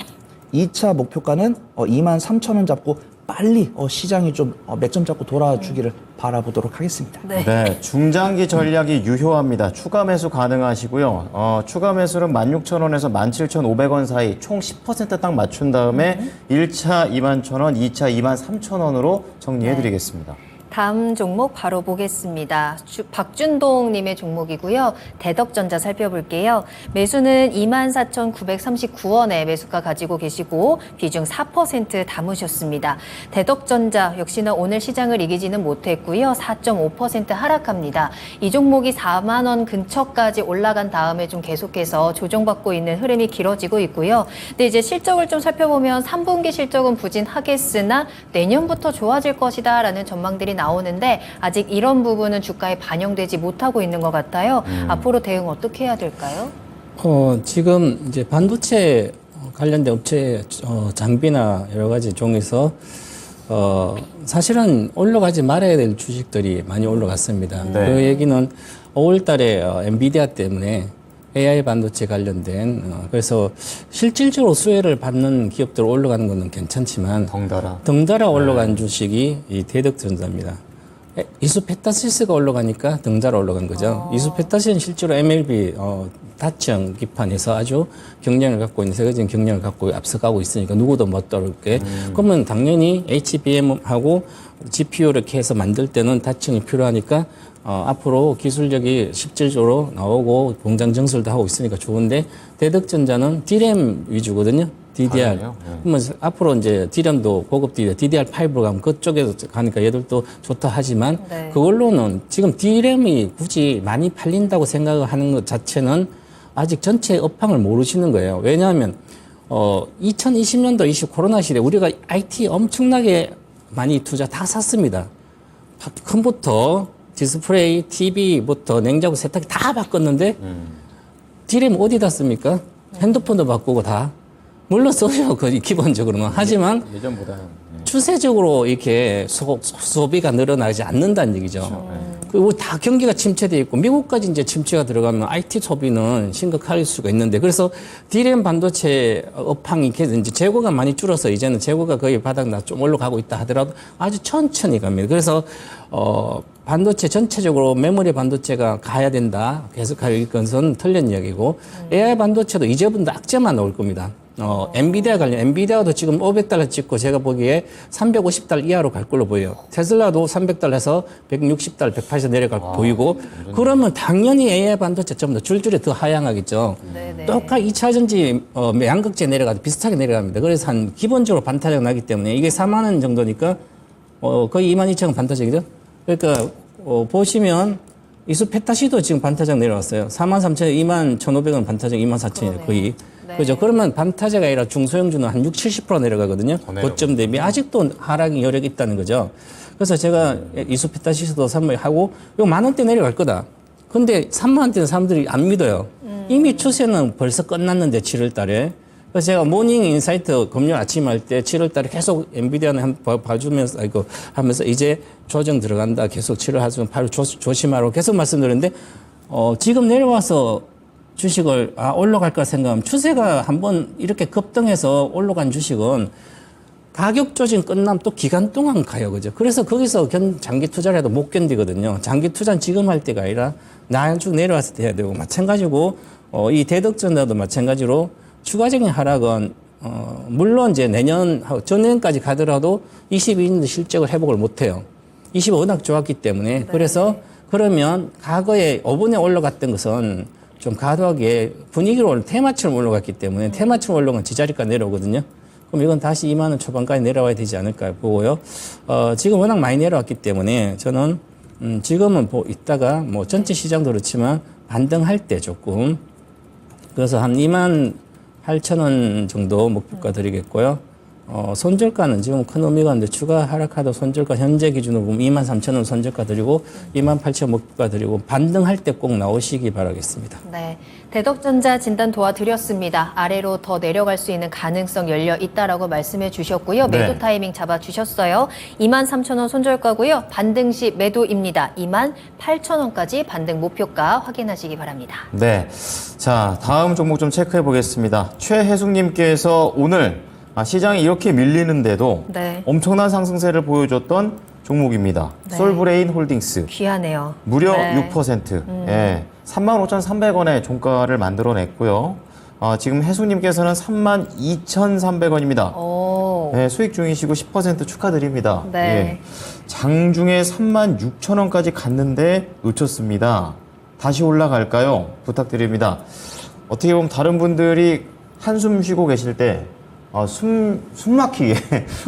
2차 목표가는 23,000원 잡고 빨리 시장이 좀 맥점 잡고 돌아주기를 바라보도록 하겠습니다. 네. 네, 중장기 전략이 유효합니다. 추가 매수 가능하시고요. 추가 매수는 16,000원에서 17,500원 사이 총 10%딱 맞춘 다음에 1차 21,000원, 2차 23,000원으로 정리해드리겠습니다. 다음 종목 바로 보겠습니다. 박준동님의 종목이고요. 대덕전자 살펴볼게요. 매수는 24,939원에 매수가 가지고 계시고 비중 4% 담으셨습니다. 대덕전자 역시나 오늘 시장을 이기지는 못했고요. 4.5% 하락합니다. 이 종목이 4만 원 근처까지 올라간 다음에 좀 계속해서 조정받고 있는 흐름이 길어지고 있고요. 근데 이제 실적을 좀 살펴보면 3분기 실적은 부진하겠으나 내년부터 좋아질 것이다라는 전망들이 나오는데 아직 이런 부분은 주가에 반영되지 못하고 있는 것 같아요. 앞으로 대응 어떻게 해야 될까요? 지금 이제 반도체 관련된 업체 장비나 여러 가지 종에서 사실은 올라가지 말아야 될 주식들이 많이 올라갔습니다. 네. 그 얘기는 5월달에 엔비디아 때문에 AI 반도체 관련된 그래서 실질적으로 수혜를 받는 기업들 올라가는 것은 괜찮지만 덩달아. 덩달아 올라간 주식이 이 대덕전자입니다. 이수페타시스가 올라가니까 등자로 올라간 거죠. 이수페타시스는 실제로 MLB 다층 기판에서 아주 경쟁을 갖고 있는 세계적인 경쟁을 갖고 앞서가고 있으니까 누구도 못 따르게. 그러면 당연히 HBM하고 GPU를 이렇게 해서 만들 때는 다층이 필요하니까 앞으로 기술력이 실질적으로 나오고 공장 증설도 하고 있으니까 좋은데 대덕전자는 DRAM 위주거든요. DDR. 그러면 앞으로 이제 DRAM도 고급 DDR5로 가면 그쪽에서 가니까 얘들도 좋다 하지만 네. 그걸로는 지금 DRAM이 굳이 많이 팔린다고 생각을 하는 것 자체는 아직 전체 업황을 모르시는 거예요. 왜냐하면 2020년도 20 코로나 시대 우리가 IT 엄청나게 많이 투자 다 샀습니다. 컴퓨터, 디스플레이, TV부터 냉장고, 세탁기 다 바꿨는데 DRAM 어디다 씁니까? 핸드폰도 바꾸고 다. 물론 써요, 거의 기본적으로는. 하지만 예전보다는. 추세적으로 이렇게 소비가 늘어나지 않는다는 얘기죠. 그리고 다 경기가 침체돼 있고 미국까지 이제 침체가 들어가면 IT 소비는 심각할 수가 있는데 그래서 DRAM 반도체 업황이 이제 재고가 많이 줄어서 이제는 재고가 거의 바닥나 좀 올라가고 있다 하더라도 아주 천천히 갑니다. 그래서 반도체 전체적으로 메모리 반도체가 가야 된다. 계속 갈 것은 틀린 이야기고 AI 반도체도 이제부터 악재만 나올 겁니다. 엔비디아 관련, 엔비디아도 지금 500달러 찍고 제가 보기에 350달러 이하로 갈 걸로 보여요. 테슬라도 300달러에서 160달러, 180달러 내려갈 보이고, 그러면 당연히 AI 반도체 전부 다 줄줄이 더 하향하겠죠. 네네. 똑같이 2차전지 양극재 내려가도 비슷하게 내려갑니다. 그래서 한 기본적으로 반타작 나기 때문에 이게 4만 원 정도니까 거의 22,000원 반타작이죠. 그러니까 보시면 이수페타시도 지금 반타작 내려왔어요. 43,000원, 21,500원 반타작 24,000원이에요. 거의. 네. 그죠? 그러면 반타작이 아니라 중소형주는 한 60-70% 내려가거든요. 고점 대비 아직도 하락이 여력이 있다는 거죠. 그래서 제가 이수페타시스도 선물하고 이거 10,000원대 내려갈 거다. 근데 30,000원대는 사람들이 안 믿어요. 이미 추세는 벌써 끝났는데 7월 달에. 그래서 제가 모닝 인사이트 금요일 아침 할 때 7월 달에 계속 엔비디아는 한번 봐주면서 하면서 이제 조정 들어간다. 계속 7월 하시면 바로 조심하라고 계속 말씀드렸는데 지금 내려와서 주식을 올라갈까 생각하면 추세가 한번 이렇게 급등해서 올라간 주식은 가격 조정 끝나면 또 기간 동안 가요. 그죠? 그래서 거기서 장기 투자를 해도 못 견디거든요. 장기 투자는 지금 할 때가 아니라 나중 내려왔을 때 해야 되고 마찬가지고 이 대덕전자도 마찬가지로 추가적인 하락은 물론 이제 내년 전년까지 가더라도 22년도 실적을 회복을 못 해요. 20이 워낙 좋았기 때문에 네. 그래서 그러면 과거에 5분에 올라갔던 것은 좀 과도하게 분위기로 테마처럼 올라갔기 때문에 테마처럼 올라간 지자리가 내려오거든요. 그럼 이건 다시 2만 원 초반까지 내려와야 되지 않을까 보고요. 지금 워낙 많이 내려왔기 때문에 저는 지금은 이따가 뭐 전체 시장도 그렇지만 반등할 때 조금 그래서 한 28,000원 정도 목표가 드리겠고요. 손절가는 지금 큰 의미가 없는데 추가 하락하도 손절가 현재 기준으로 보면 23,000원 손절가 드리고 28,000원 목표가 드리고 반등할 때 꼭 나오시기 바라겠습니다. 네, 대덕전자 진단 도와드렸습니다. 아래로 더 내려갈 수 있는 가능성 열려 있다라고 말씀해 주셨고요. 매도 네. 타이밍 잡아 주셨어요. 23,000원 손절가고요. 반등 시 매도입니다. 28,000원까지 반등 목표가 확인하시기 바랍니다. 네. 자, 다음 종목 좀 체크해 보겠습니다. 최혜숙님께서 오늘 시장이 이렇게 밀리는데도 네. 엄청난 상승세를 보여줬던 종목입니다. 네. 솔브레인 홀딩스. 귀하네요. 무려 네. 6%. 예. 35,300원의 종가를 만들어냈고요. 지금 혜수님께서는 32,300원입니다. 오. 예, 수익 중이시고 10% 축하드립니다. 네. 예. 장중에 36,000원까지 갔는데 놓쳤습니다. 다시 올라갈까요? 부탁드립니다. 어떻게 보면 다른 분들이 한숨 쉬고 계실 때 숨 막히게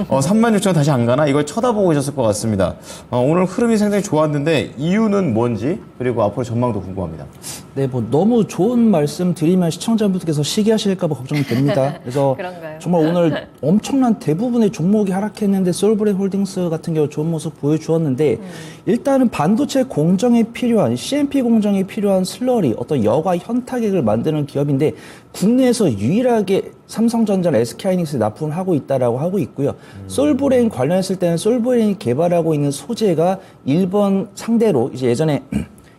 36,000원 다시 안 가나? 이걸 쳐다보고 계셨을 것 같습니다. 오늘 흐름이 상당히 좋았는데 이유는 뭔지 그리고 앞으로 전망도 궁금합니다. 네, 뭐 너무 좋은 말씀 드리면 시청자분들께서 시기하실까봐 걱정이 됩니다. 그래서 그런가요? 정말 오늘 엄청난 대부분의 종목이 하락했는데 솔브레인 홀딩스 같은 경우 좋은 모습 보여주었는데 일단은 반도체 공정에 필요한 CMP 공정에 필요한 슬러리 어떤 여과 현타격을 만드는 기업인데 국내에서 유일하게 삼성전자나 SK하이닉스에 납품을 하고 있다라고 하고 있고요. 솔브레인 관련했을 때는 솔브레인이 개발하고 있는 소재가 일본 상대로 이제 예전에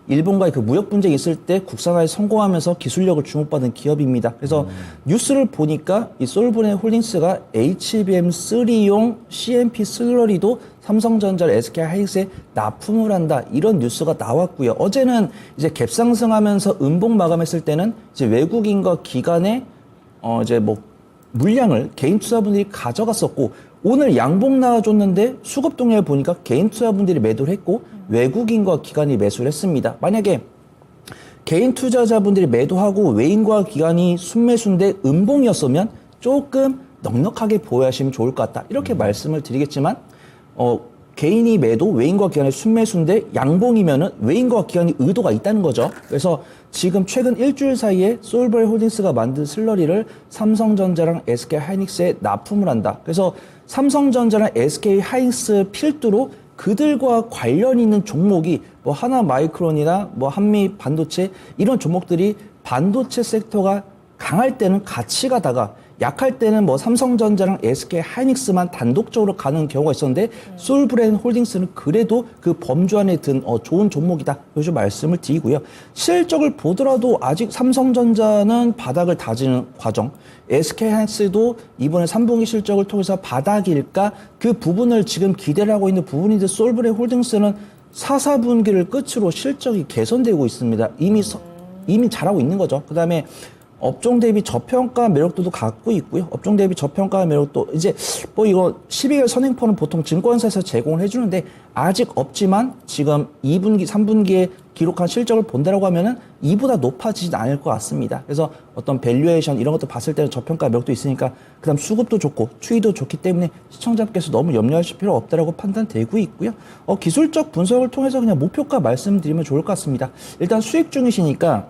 일본과의 그 무역 분쟁이 있을 때 국산화에 성공하면서 기술력을 주목받은 기업입니다. 그래서 뉴스를 보니까 이 솔브레인 홀딩스가 HBM3용 CMP 슬러리도 삼성전자, SK하이닉스에 납품을 한다 이런 뉴스가 나왔고요. 어제는 이제 갭 상승하면서 음봉 마감했을 때는 이제 외국인과 기관의 이제 뭐 물량을 개인 투자분들이 가져갔었고 오늘 양봉 나와줬는데 수급 동향을 보니까 개인 투자분들이 매도를 했고 외국인과 기관이 매수를 했습니다. 만약에 개인 투자자분들이 매도하고 외인과 기관이 순매수인데 음봉이었으면 조금 넉넉하게 보유하시면 좋을 것 같다. 이렇게 말씀을 드리겠지만 개인이 매도, 외인과 기관의 순매수인데 양봉이면은 외인과 기관이 의도가 있다는 거죠. 그래서 지금 최근 일주일 사이에 솔브레인 홀딩스가 만든 슬러리를 삼성전자랑 SK하이닉스에 납품을 한다. 그래서 삼성전자랑 SK하이닉스 필두로 그들과 관련 있는 종목이 뭐 하나마이크론이나 뭐 한미 반도체 이런 종목들이 반도체 섹터가 강할 때는 같이 가다가 약할 때는 뭐 삼성전자랑 SK하이닉스만 단독적으로 가는 경우가 있었는데 솔브레인 홀딩스는 그래도 그 범주 안에 든 좋은 종목이다. 요즘 말씀을 드리고요. 실적을 보더라도 아직 삼성전자는 바닥을 다지는 과정, SK하이닉스도 이번에 3분기 실적을 통해서 바닥일까 그 부분을 지금 기대를 하고 있는 부분인데 솔브레인 홀딩스는 4, 4분기를 끝으로 실적이 개선되고 있습니다. 이미 잘하고 있는 거죠. 그 다음에 업종 대비 저평가 매력도도 갖고 있고요. 업종 대비 저평가 매력도 이제 뭐 이거 12개월 선행포는 보통 증권사에서 제공을 해주는데 아직 없지만 지금 2분기, 3분기에 기록한 실적을 본다라고 하면은 이보다 높아지진 않을 것 같습니다. 그래서 어떤 밸류에이션 이런 것도 봤을 때는 저평가 매력도 있으니까 그다음 수급도 좋고 추이도 좋기 때문에 시청자분께서 너무 염려하실 필요 없다라고 판단되고 있고요. 기술적 분석을 통해서 그냥 목표가 말씀드리면 좋을 것 같습니다. 일단 수익 중이시니까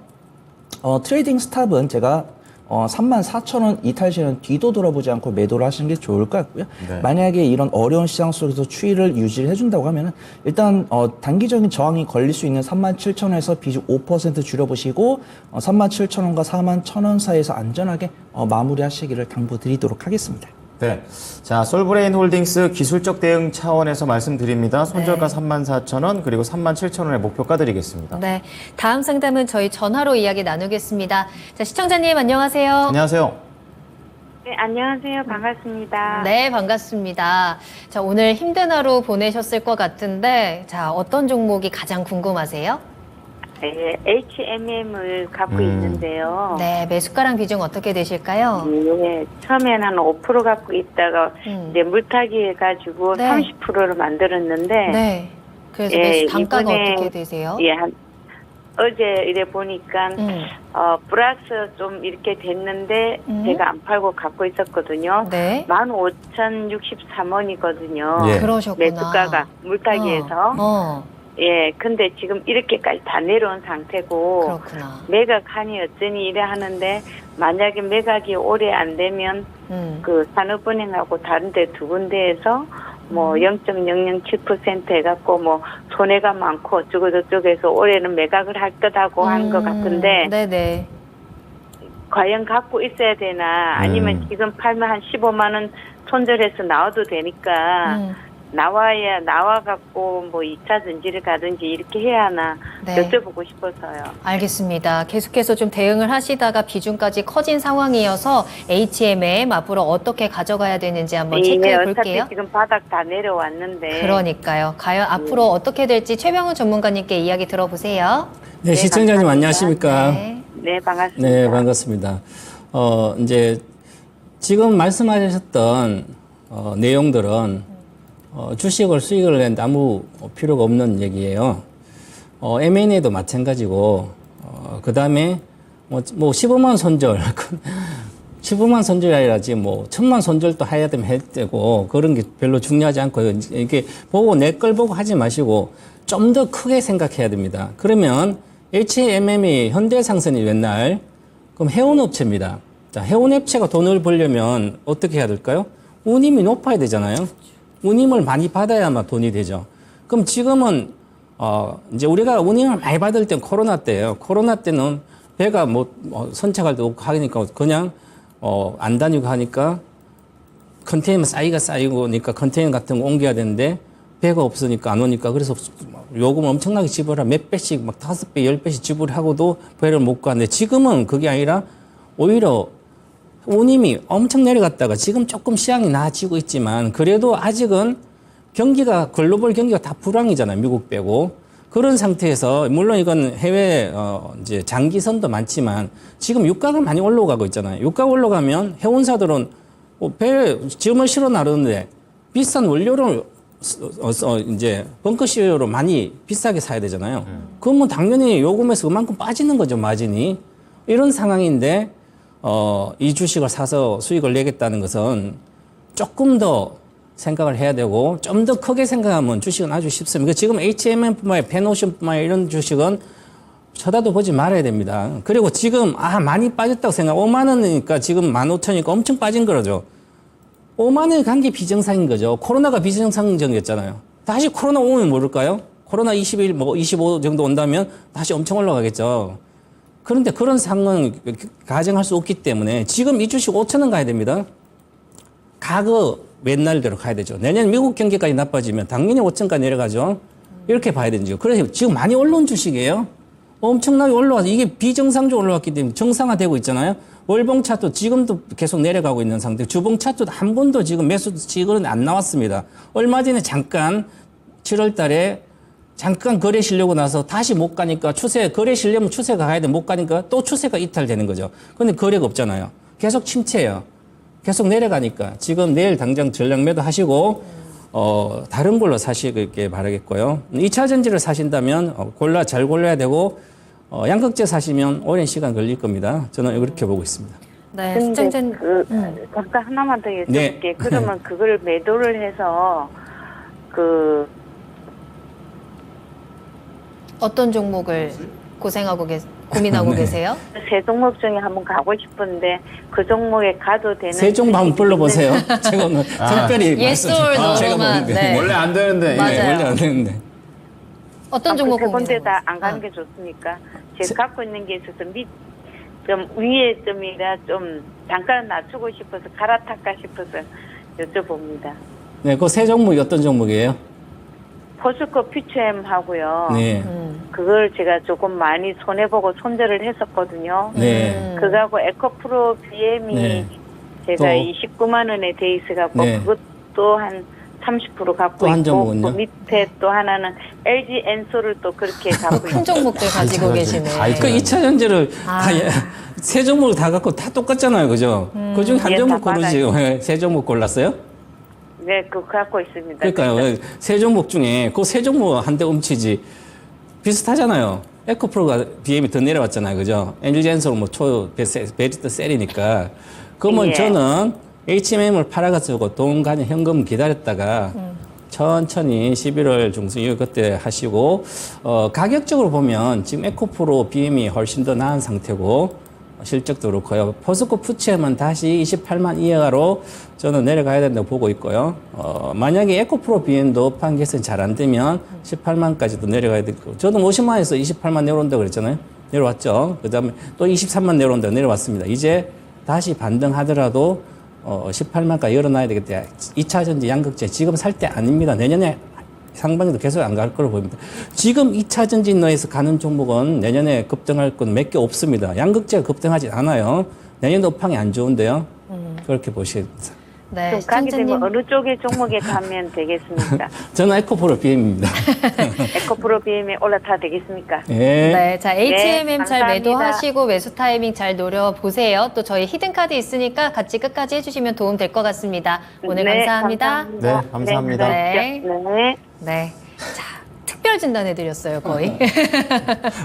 트레이딩 스탑은 제가 34,000원 이탈 시에는 뒤도 돌아보지 않고 매도를 하시는 게 좋을 것 같고요. 네. 만약에 이런 어려운 시장 속에서 추이를 유지를 해준다고 하면은 일단 단기적인 저항이 걸릴 수 있는 37,000원에서 비중 5% 줄여보시고 37,000원과 41,000원 사이에서 안전하게 마무리하시기를 당부드리도록 하겠습니다. 네. 자, 솔브레인 홀딩스 기술적 대응 차원에서 말씀드립니다. 손절가 34,000원 그리고 37,000원의 목표가 드리겠습니다. 네. 다음 상담은 저희 전화로 이야기 나누겠습니다. 자, 시청자님 안녕하세요. 안녕하세요. 네, 안녕하세요. 반갑습니다. 네, 반갑습니다. 자, 오늘 힘든 하루 보내셨을 것 같은데, 자, 어떤 종목이 가장 궁금하세요? 네, HMM을 갖고 있는데요. 네, 매수가랑 비중 어떻게 되실까요? 예, 처음에는 한 5% 갖고 있다가 이제 물타기 해가지고 네. 30%를 만들었는데, 네. 그래서 예, 매수 단가가 이번에, 어떻게 되세요? 예, 어제 이래 보니까 음. 플러스 좀 이렇게 됐는데 제가 안 팔고 갖고 있었거든요. 네. 15,063원이거든요. 예. 그러셨구나. 매수가가 물타기에서. 예, 근데 지금 이렇게까지 다 내려온 상태고, 그렇구나. 매각하니 어쩌니 이래 하는데, 만약에 매각이 오래 안 되면, 그 산업은행하고 다른데 두 군데에서 뭐 0.007% 해갖고 뭐 손해가 많고 어쩌고 저쩌고해서 올해는 매각을 할 거다고 하는 것 같은데, 네네. 과연 갖고 있어야 되나, 아니면 지금 팔면 한 15만 원 손절해서 나와도 되니까, 나와갖고 뭐 2차 전지를 가든지 이렇게 해야 하나 네. 여쭤보고 싶어서요. 알겠습니다. 계속해서 좀 대응을 하시다가 비중까지 커진 상황이어서 HMM 앞으로 어떻게 가져가야 되는지 한번 체크해 볼게요. 어차피 지금 바닥 다 내려왔는데. 그러니까요. 과연 앞으로 어떻게 될지 최병훈 전문가님께 이야기 들어보세요. 네, 네, 시청자님 감사합니다. 안녕하십니까? 네. 네, 반갑습니다. 네, 반갑습니다. 이제 지금 말씀하셨던 내용들은 주식을 수익을 낸 아무 필요가 없는 얘기예요. M&A도 마찬가지고, 그 다음에 뭐 15만 손절, 15만 손절이 아니라지 뭐 1000만 손절도 해야 되면 해야 되고, 그런 게 별로 중요하지 않고, 이렇게 보고 내 걸 보고 하지 마시고, 좀 더 크게 생각해야 됩니다. 그러면 HMM이 현대상선이 맨날, 그럼 해운업체입니다. 자, 해운업체가 돈을 벌려면 어떻게 해야 될까요? 운임이 높아야 되잖아요. 운임을 많이 받아야만 돈이 되죠. 그럼 지금은 이제 우리가 운임을 많이 받을 땐 코로나 때예요. 코로나 때는 배가 뭐 선착할 때 없고 하니까 그냥 안 다니고 하니까 컨테이너 쌓이고 오니까 컨테이너 같은 거 옮겨야 되는데 배가 없으니까 안 오니까 그래서 요금 엄청나게 지불하 몇 배씩 막 5배, 10배씩 지불하고도 배를 못 가는데 지금은 그게 아니라 오히려 운임이 엄청 내려갔다가 지금 조금 시장이 나아지고 있지만 그래도 아직은 경기가 글로벌 경기가 다 불황이잖아요. 미국 빼고. 그런 상태에서 물론 이건 해외 이제 장기선도 많지만 지금 유가가 많이 올라가고 있잖아요. 유가 올라가면 해운사들은 배 지금은 실어 나르는데 비싼 원료를 이제 벙커시어로 많이 비싸게 사야 되잖아요. 그러면 당연히 요금에서 그만큼 빠지는 거죠, 마진이. 이런 상황인데 이 주식을 사서 수익을 내겠다는 것은 조금 더 생각을 해야 되고 좀 더 크게 생각하면 주식은 아주 쉽습니다. 지금 HMM뿐만 아니라 펜오션뿐만 아니라 이런 주식은 쳐다도 보지 말아야 됩니다. 그리고 지금 많이 빠졌다고 생각. 5만 원이니까 지금 15,000이니까 엄청 빠진 거죠. 5만 원이 간 게 비정상인 거죠. 코로나가 비정상적이었잖아요. 다시 코로나 오면 모를까요? 코로나 21, 25 정도 온다면 다시 엄청 올라가겠죠. 그런데 그런 상황 가정할 수 없기 때문에 지금 이 주식 5,000원 가야 됩니다. 과거 맨날대로 가야 되죠. 내년 미국 경기까지 나빠지면 당연히 5천까지 내려가죠. 이렇게 봐야 되죠. 그래서 지금 많이 올라온 주식이에요. 엄청나게 올라와서 이게 비정상적으로 올라왔기 때문에 정상화되고 있잖아요. 월봉 차트 지금도 계속 내려가고 있는 상태. 주봉 차트도 한 번도 지금 매수 지금은 안 나왔습니다. 얼마 전에 잠깐 7월 달에 잠깐 거래 실려고 나서 다시 못 가니까 거래 실려면 추세가 가야 돼. 못 가니까 또 추세가 이탈되는 거죠. 근데 거래가 없잖아요. 계속 침체예요. 계속 내려가니까 지금 내일 당장 전량 매도 하시고 다른 걸로 사시길 바라겠고요. 2차 전지를 사신다면 잘 골라야 되고 양극재 사시면 오랜 시간 걸릴 겁니다. 저는 이렇게 보고 있습니다. 네, 근데 시청자님. 잠깐 하나만 더 여쭤볼게. 네. 그러면 그걸 매도를 해서 어떤 종목을 고민하고 계세요? 세 종목 중에 한번 가고 싶은데 그 종목에 가도 되는 세 종목 한번 불러보세요. 제가 오늘 특별히 Yes 말씀- or 제가 no로만, 보는데. 네. 원래 안 되는데. 맞아요. 예. 원래 안 되는데. 어떤 종목 세 군데 고민하고 다 안 가는 계세요? 게 좋습니까? 제가 갖고 있는 게 있어서 좀 위에 점이라 좀 단가를 낮추고 싶어서 갈아탈까 싶어서 여쭤봅니다. 네, 그 세 종목이 어떤 종목이에요? 포스코 퓨처엠 하고요. 네. 그걸 제가 조금 많이 손해보고 손절을 했었거든요. 네. 그거하고 에코프로 BM이 네. 제가 또. 29만 원에 돼 있어갖고 네. 그것도 한 30% 갖고 또 한 있고 종목은요? 그 밑에 또 하나는 LG 엔소를 또 그렇게 갖고 큰 있어요. 종목들 가지고 계시네. 그 2차 전지를 아. 세 종목을 다 갖고 다 똑같잖아요. 그죠? 그 중에 한 예, 종목 다 고르지. 왜 세 종목 골랐어요? 네, 그거 갖고 있습니다. 그러니까요. 세 종목 중에 그 세 종목 한 대 훔치지. 비슷하잖아요. 에코프로가 BM이 더 내려왔잖아요. 그죠? 엔젤젠소 베스트 셀이니까. 그러면 예. 저는 HMM을 팔아가지고 돈 가는 현금 기다렸다가 천천히 11월 중순 이후 그때 하시고 가격적으로 보면 지금 에코프로 BM이 훨씬 더 나은 상태고 실적도 그렇고요. 포스코 푸치엠은 다시 28만 이하로 저는 내려가야 된다고 보고 있고요. 만약에 에코프로 BM도 판 개선 잘 안 되면 18만까지도 내려가야 되고 저도 50만에서 28만 내려온다고 그랬잖아요. 내려왔죠. 그 다음에 또 23만 내려온다고 내려왔습니다. 이제 다시 반등하더라도 18만까지 열어놔야 되겠다. 2차 전지 양극재 지금 살 때 아닙니다. 내년에 상반기도 계속 안 갈 거로 보입니다. 지금 2차 전지너에서 가는 종목은 내년에 급등할 건 몇 개 없습니다. 양극재가 급등하지 않아요. 내년도 업황이 안 좋은데요. 그렇게 보시겠습니다. 네, 좀 가게 되면 시청자님. 어느 쪽의 종목에 가면 되겠습니까? 저는 에코프로 BM입니다. 에코프로 BM에 올라타 되겠습니까? 네. 네, 자, HMM 잘 감사합니다. 매도하시고 매수 타이밍 잘 노려보세요. 또 저희 히든카드 있으니까 같이 끝까지 해주시면 도움 될 것 같습니다. 오늘 네, 감사합니다. 네, 감사합니다. 네. 네. 네. 자, 특별 진단해드렸어요, 거의.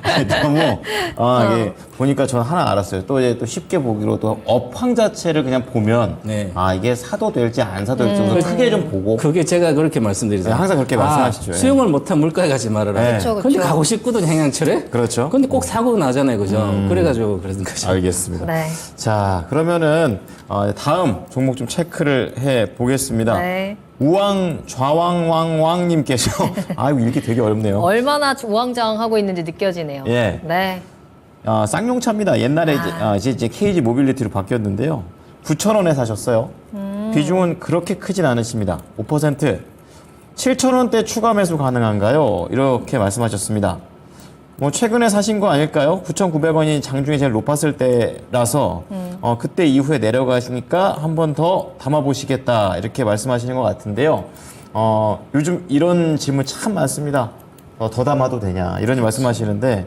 아니, 너무 이게 보니까 저는 하나 알았어요. 또 이제 또 쉽게 보기로 또 업황 자체를 그냥 보면 네. 이게 사도 될지 안 사도 될지 좀 크게 좀 보고 그게 제가 그렇게 말씀드리죠. 네, 항상 그렇게 말씀하시죠. 예. 수용을 못한 물가에 가지 말아라. 네. 그쵸, 근데 그쵸. 가고 싶거든, 행양철에. 그렇죠. 근데 꼭 사고 나잖아요, 그죠? 그래가지고 그러는 거죠. 알겠습니다. 네. 자, 그러면은 다음 종목 좀 체크를 해 보겠습니다. 네. 우왕 좌왕왕왕님께서 아이고 이렇게 되게 어렵네요. 얼마나 우왕좌왕하고 있는지 느껴지네요. 예. 네. 쌍용차입니다. 옛날에 이제 KG 모빌리티로 바뀌었는데요. 9,000원에 사셨어요. 비중은 그렇게 크진 않으십니다. 5%. 7,000원대 추가 매수 가능한가요? 이렇게 말씀하셨습니다. 뭐 최근에 사신 거 아닐까요? 9,900원이 장중에 제일 높았을 때라서 그때 이후에 내려가시니까 한 번 더 담아보시겠다 이렇게 말씀하시는 것 같은데요. 요즘 이런 질문 참 많습니다. 더 담아도 되냐 이런 말씀하시는데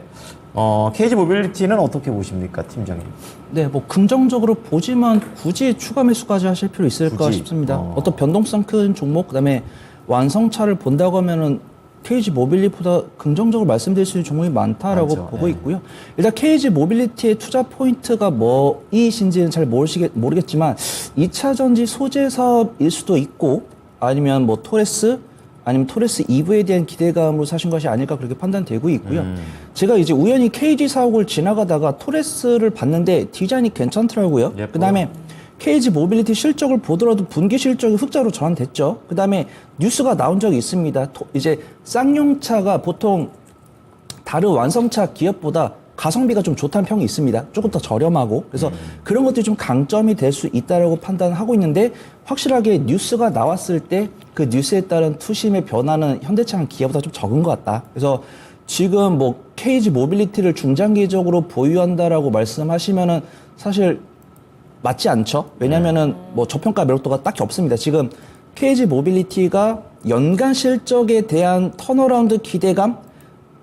KG 모빌리티는 어떻게 보십니까, 팀장님? 네, 뭐 긍정적으로 보지만 굳이 추가 매수까지 하실 필요 있을까 굳이? 싶습니다. 어떤 변동성 큰 종목, 그다음에 완성차를 본다고 하면은 KG 모빌리티보다 긍정적으로 말씀드릴 수 있는 종목이 많다라고 맞죠. 보고 네. 있고요. 일단 KG 모빌리티의 투자 포인트가 뭐이신지는 잘 모르겠지만 2차 전지 소재 사업일 수도 있고 아니면 뭐 토레스 아니면 토레스 EV에 대한 기대감으로 사신 것이 아닐까 그렇게 판단되고 있고요. 제가 이제 우연히 KG 사옥을 지나가다가 토레스를 봤는데 디자인이 괜찮더라고요. 예뻐요. 그다음에 KG 모빌리티 실적을 보더라도 분기 실적이 흑자로 전환됐죠. 그다음에 뉴스가 나온 적이 있습니다. 이제 쌍용차가 보통 다른 완성차 기업보다 가성비가 좀 좋다는 평이 있습니다. 조금 더 저렴하고. 그래서 그런 것들이 좀 강점이 될 수 있다라고 판단하고 있는데 확실하게 뉴스가 나왔을 때 그 뉴스에 따른 투심의 변화는 현대차랑 기아보다 좀 적은 것 같다. 그래서 지금 뭐 KG 모빌리티를 중장기적으로 보유한다라고 말씀하시면은 사실 맞지 않죠. 왜냐면은 뭐 저평가 매력도가 딱히 없습니다. 지금 KG 모빌리티가 연간 실적에 대한 턴어라운드 기대감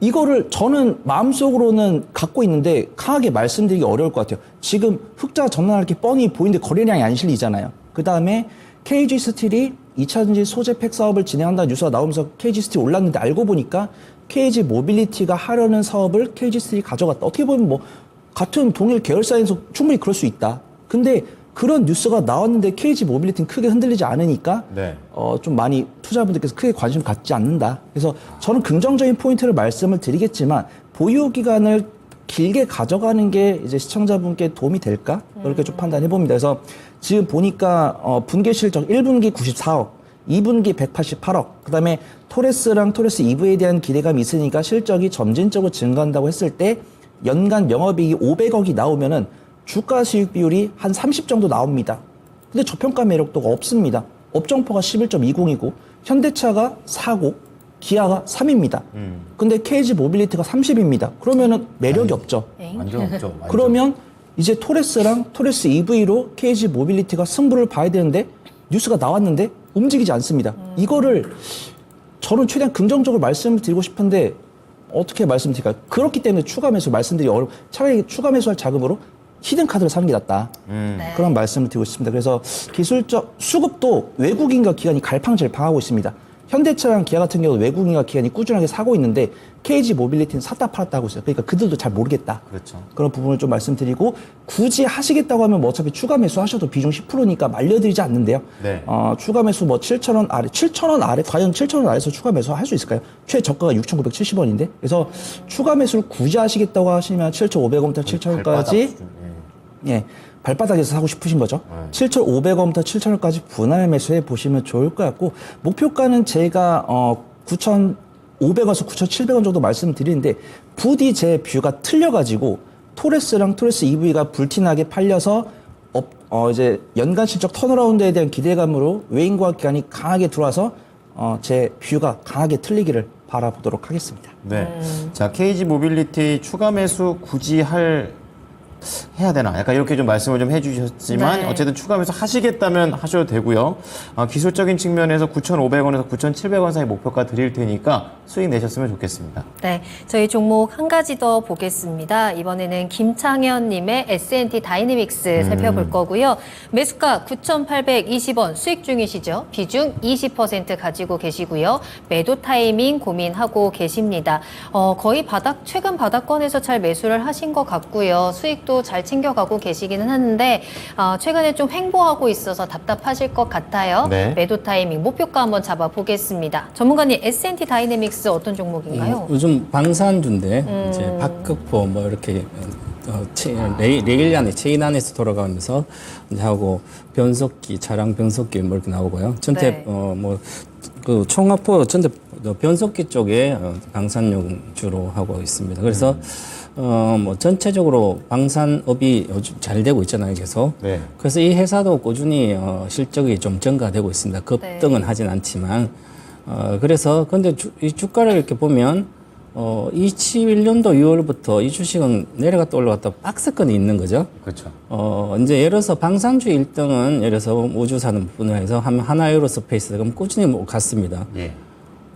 이거를 저는 마음속으로는 갖고 있는데 강하게 말씀드리기 어려울 것 같아요. 지금 흑자 전환할 게 뻔히 보이는데 거래량이 안 실리잖아요. 그 다음에 KG 스틸이 2차전지 소재 팩 사업을 진행한다는 뉴스가 나오면서 KG 스틸이 올랐는데 알고 보니까 KG 모빌리티가 하려는 사업을 KG 스틸이 가져갔다. 어떻게 보면 뭐 같은 동일 계열사에서 충분히 그럴 수 있다. 근데 그런 뉴스가 나왔는데 KG 모빌리티는 크게 흔들리지 않으니까 네. 좀 많이 투자분들께서 크게 관심 갖지 않는다. 그래서 저는 긍정적인 포인트를 말씀을 드리겠지만 보유 기간을 길게 가져가는 게 이제 시청자분께 도움이 될까? 그렇게 좀 판단해 봅니다. 그래서 지금 보니까 분기 실적 1분기 94억, 2분기 188억, 그다음에 토레스랑 토레스 EV에 대한 기대감이 있으니까 실적이 점진적으로 증가한다고 했을 때 연간 영업이익이 500억이 나오면은 주가 수익 비율이 한 30 정도 나옵니다. 근데 저평가 매력도가 없습니다. 업종포가 11.20이고 현대차가 4고 기아가 3입니다. 근데 KG 모빌리티가 30입니다. 그러면은 매력이 없죠. 완전 없죠. 완전. 그러면 이제 토레스랑 토레스 EV로 KG 모빌리티가 승부를 봐야 되는데 뉴스가 나왔는데 움직이지 않습니다. 이거를 저는 최대한 긍정적으로 말씀을 드리고 싶은데 어떻게 말씀드릴까요? 그렇기 때문에 추가 매수 말씀드리기 차라리 추가 매수할 자금으로 히든 카드를 사는 게 낫다. 네. 그런 말씀을 드리고 싶습니다. 그래서 기술적 수급도 외국인과 기관이 갈팡질팡하고 있습니다. 현대차랑 기아 같은 경우 외국인과 기관이 꾸준하게 사고 있는데 KG 모빌리티는 샀다 팔았다 하고 있어요. 그러니까 그들도 잘 모르겠다. 그렇죠. 그런 부분을 좀 말씀드리고 굳이 하시겠다고 하면 뭐 어차피 추가 매수 하셔도 비중 10%니까 말려드리지 않는데요. 네. 추가 매수 뭐 7,000원 아래, 7,000원 아래, 과연 7,000원 아래에서 추가 매수 할 수 있을까요? 최저가가 6,970원인데. 그래서 추가 매수를 굳이 하시겠다고 하시면 7,500원부터 7,000원까지 예, 발바닥에서 사고 싶으신 거죠. 7,500원부터 7,000원까지 분할 매수해 보시면 좋을 것 같고 목표가는 제가 9,500원에서 9,700원 정도 말씀드리는데 부디 제 뷰가 틀려가지고 토레스랑 토레스 EV가 불티나게 팔려서 이제 연간 실적 턴어라운드에 대한 기대감으로 외인과 기관이 강하게 들어와서 제 뷰가 강하게 틀리기를 바라보도록 하겠습니다. 네. 자, KG 모빌리티 추가 매수 굳이 해야 되나? 약간 이렇게 좀 말씀을 좀 해주셨지만 네. 어쨌든 추가 매수 하시겠다면 하셔도 되고요. 기술적인 측면에서 9,500원에서 9,700원 사이 목표가 드릴 테니까 수익 내셨으면 좋겠습니다. 네, 저희 종목 한 가지 더 보겠습니다. 이번에는 김창현님의 S&T 다이내믹스 살펴볼 거고요. 매수가 9,820원 수익 중이시죠? 비중 20% 가지고 계시고요. 매도 타이밍 고민하고 계십니다. 거의 최근 바닥권에서 잘 매수를 하신 것 같고요. 수익도 잘 챙겨가고 계시기는 하는데 최근에 좀 횡보하고 있어서 답답하실 것 같아요. 네. 매도 타이밍 목표가 한번 잡아보겠습니다. 전문가님, S&T 다이내믹스 어떤 종목인가요? 요즘 방산주인데 이제 박격포 뭐 이렇게 레일 안에 체인 안에서 돌아가면서 이제 하고 변속기 차량 변속기 뭐 이렇게 나오고요. 전체 네. 그 총합포 전체 변속기 쪽에 방산용 주로 하고 있습니다. 그래서 뭐 전체적으로 방산업이 요즘 잘 되고 있잖아요, 계속. 네. 그래서 이 회사도 꾸준히 실적이 좀 증가되고 있습니다. 급등은 하진 않지만 그래서 근데 이 주가를 이렇게 보면 21년도 6월부터 이 주식은 내려갔다 올라갔다 박스권이 있는 거죠. 그렇죠. 이제 예를 들어서 방산주 1등은 예를 들어서 우주산업 분야에서 하나에어로스페이스가 꾸준히 갔습니다. 예.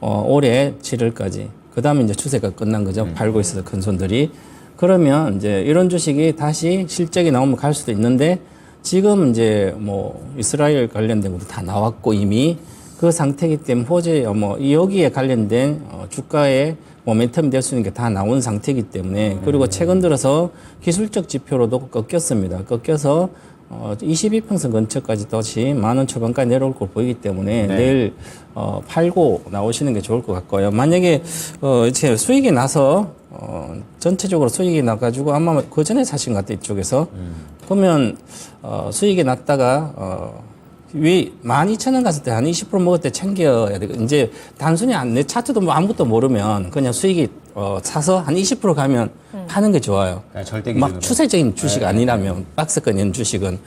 올해 7월까지. 그 다음에 이제 추세가 끝난 거죠. 팔고 있어서 큰 손들이. 그러면 이제 이런 주식이 다시 실적이 나오면 갈 수도 있는데 지금 이제 뭐 이스라엘 관련된 것도 다 나왔고 이미 그 상태이기 때문에 여기에 관련된 주가의 모멘텀이 될 수 있는 게 다 나온 상태이기 때문에 그리고 최근 들어서 기술적 지표로도 꺾였습니다. 꺾여서 22평선 근처까지 다시 10,000원 초반까지 내려올 걸 보이기 때문에 내일 팔고 나오시는 게 좋을 것 같고요. 만약에 이제 수익이 나서 전체적으로 수익이 나가지고 아마 그 전에 사신 것 같아요. 이쪽에서 그러면 수익이 났다가 왜 12,000원 갔을 때 한 20% 먹을 때 챙겨야 돼. 이제 단순히 내 차트도 뭐 아무것도 모르면 그냥 수익이 사서 한 20% 가면 파는 게 좋아요. 절대 막 기준으로. 추세적인 주식 아니라면 박스권 있는 주식은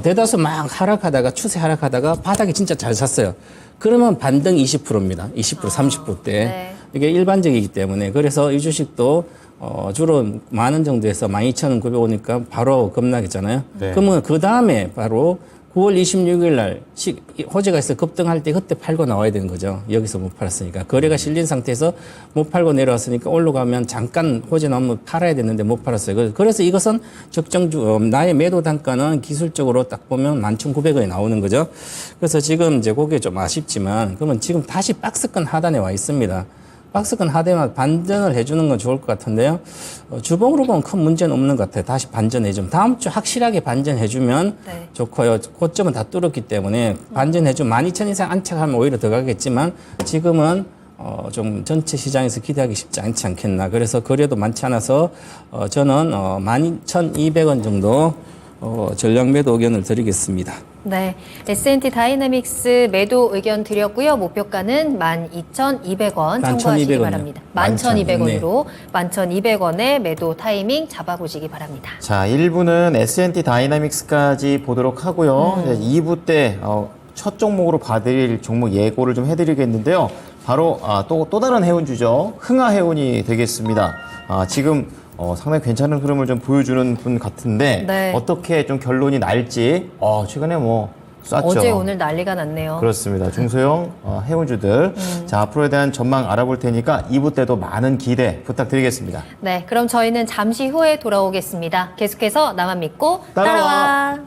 대다수 막 하락하다가 추세 하락하다가 바닥에 진짜 잘 샀어요. 그러면 반등 20%입니다. 20% 30%대 네. 이게 일반적이기 때문에 그래서 이 주식도 주로 10,000원 정도에서 12,900원이니까 바로 급락했잖아요. 네. 그러면 그 다음에 바로 9월 26일 날 호재가 있어 급등할 때 그때 팔고 나와야 되는 거죠. 여기서 못 팔았으니까. 거래가 실린 상태에서 못 팔고 내려왔으니까 올라가면 잠깐 호재 나오면 팔아야 되는데 못 팔았어요. 그래서 이것은 나의 매도 단가는 기술적으로 딱 보면 11,900원이 나오는 거죠. 그래서 지금 이제 그게 좀 아쉽지만 그러면 지금 다시 박스권 하단에 와 있습니다. 박스권 하대만 반전을 해주는 건 좋을 것 같은데요. 주봉으로 보면 큰 문제는 없는 것 같아요. 다시 반전해주면. 다음 주 확실하게 반전해주면 네. 좋고요. 고점은 다 뚫었기 때문에 반전해주면 12,000 이상 안착하면 오히려 더 가겠지만 지금은 좀 전체 시장에서 기대하기 쉽지 않지 않겠나. 그래서 거래도 많지 않아서 저는 12,200원 정도 전략 매도 의견을 드리겠습니다. 네, S&T 다이내믹스 매도 의견 드렸고요. 목표가는 12,200원 참고하시기 12,200원 이요. 바랍니다. 11,200원으로 11,200원의 매도 타이밍 잡아보시기 바랍니다. 자, 1부는 S&T 다이나믹스까지 보도록 하고요. 이제 2부 때 첫 종목으로 봐드릴 종목 예고를 좀 해드리겠는데요. 바로 또 다른 해운주죠. 흥하해운이 되겠습니다. 지금 상당히 괜찮은 흐름을 좀 보여주는 분 같은데 네. 어떻게 좀 결론이 날지 최근에 뭐 쐈죠. 어제 오늘 난리가 났네요. 그렇습니다. 중소형 해운주들. 자, 앞으로에 대한 전망 알아볼 테니까 2부 때도 많은 기대 부탁드리겠습니다. 네, 그럼 저희는 잠시 후에 돌아오겠습니다. 계속해서 나만 믿고 따라와. 따라와.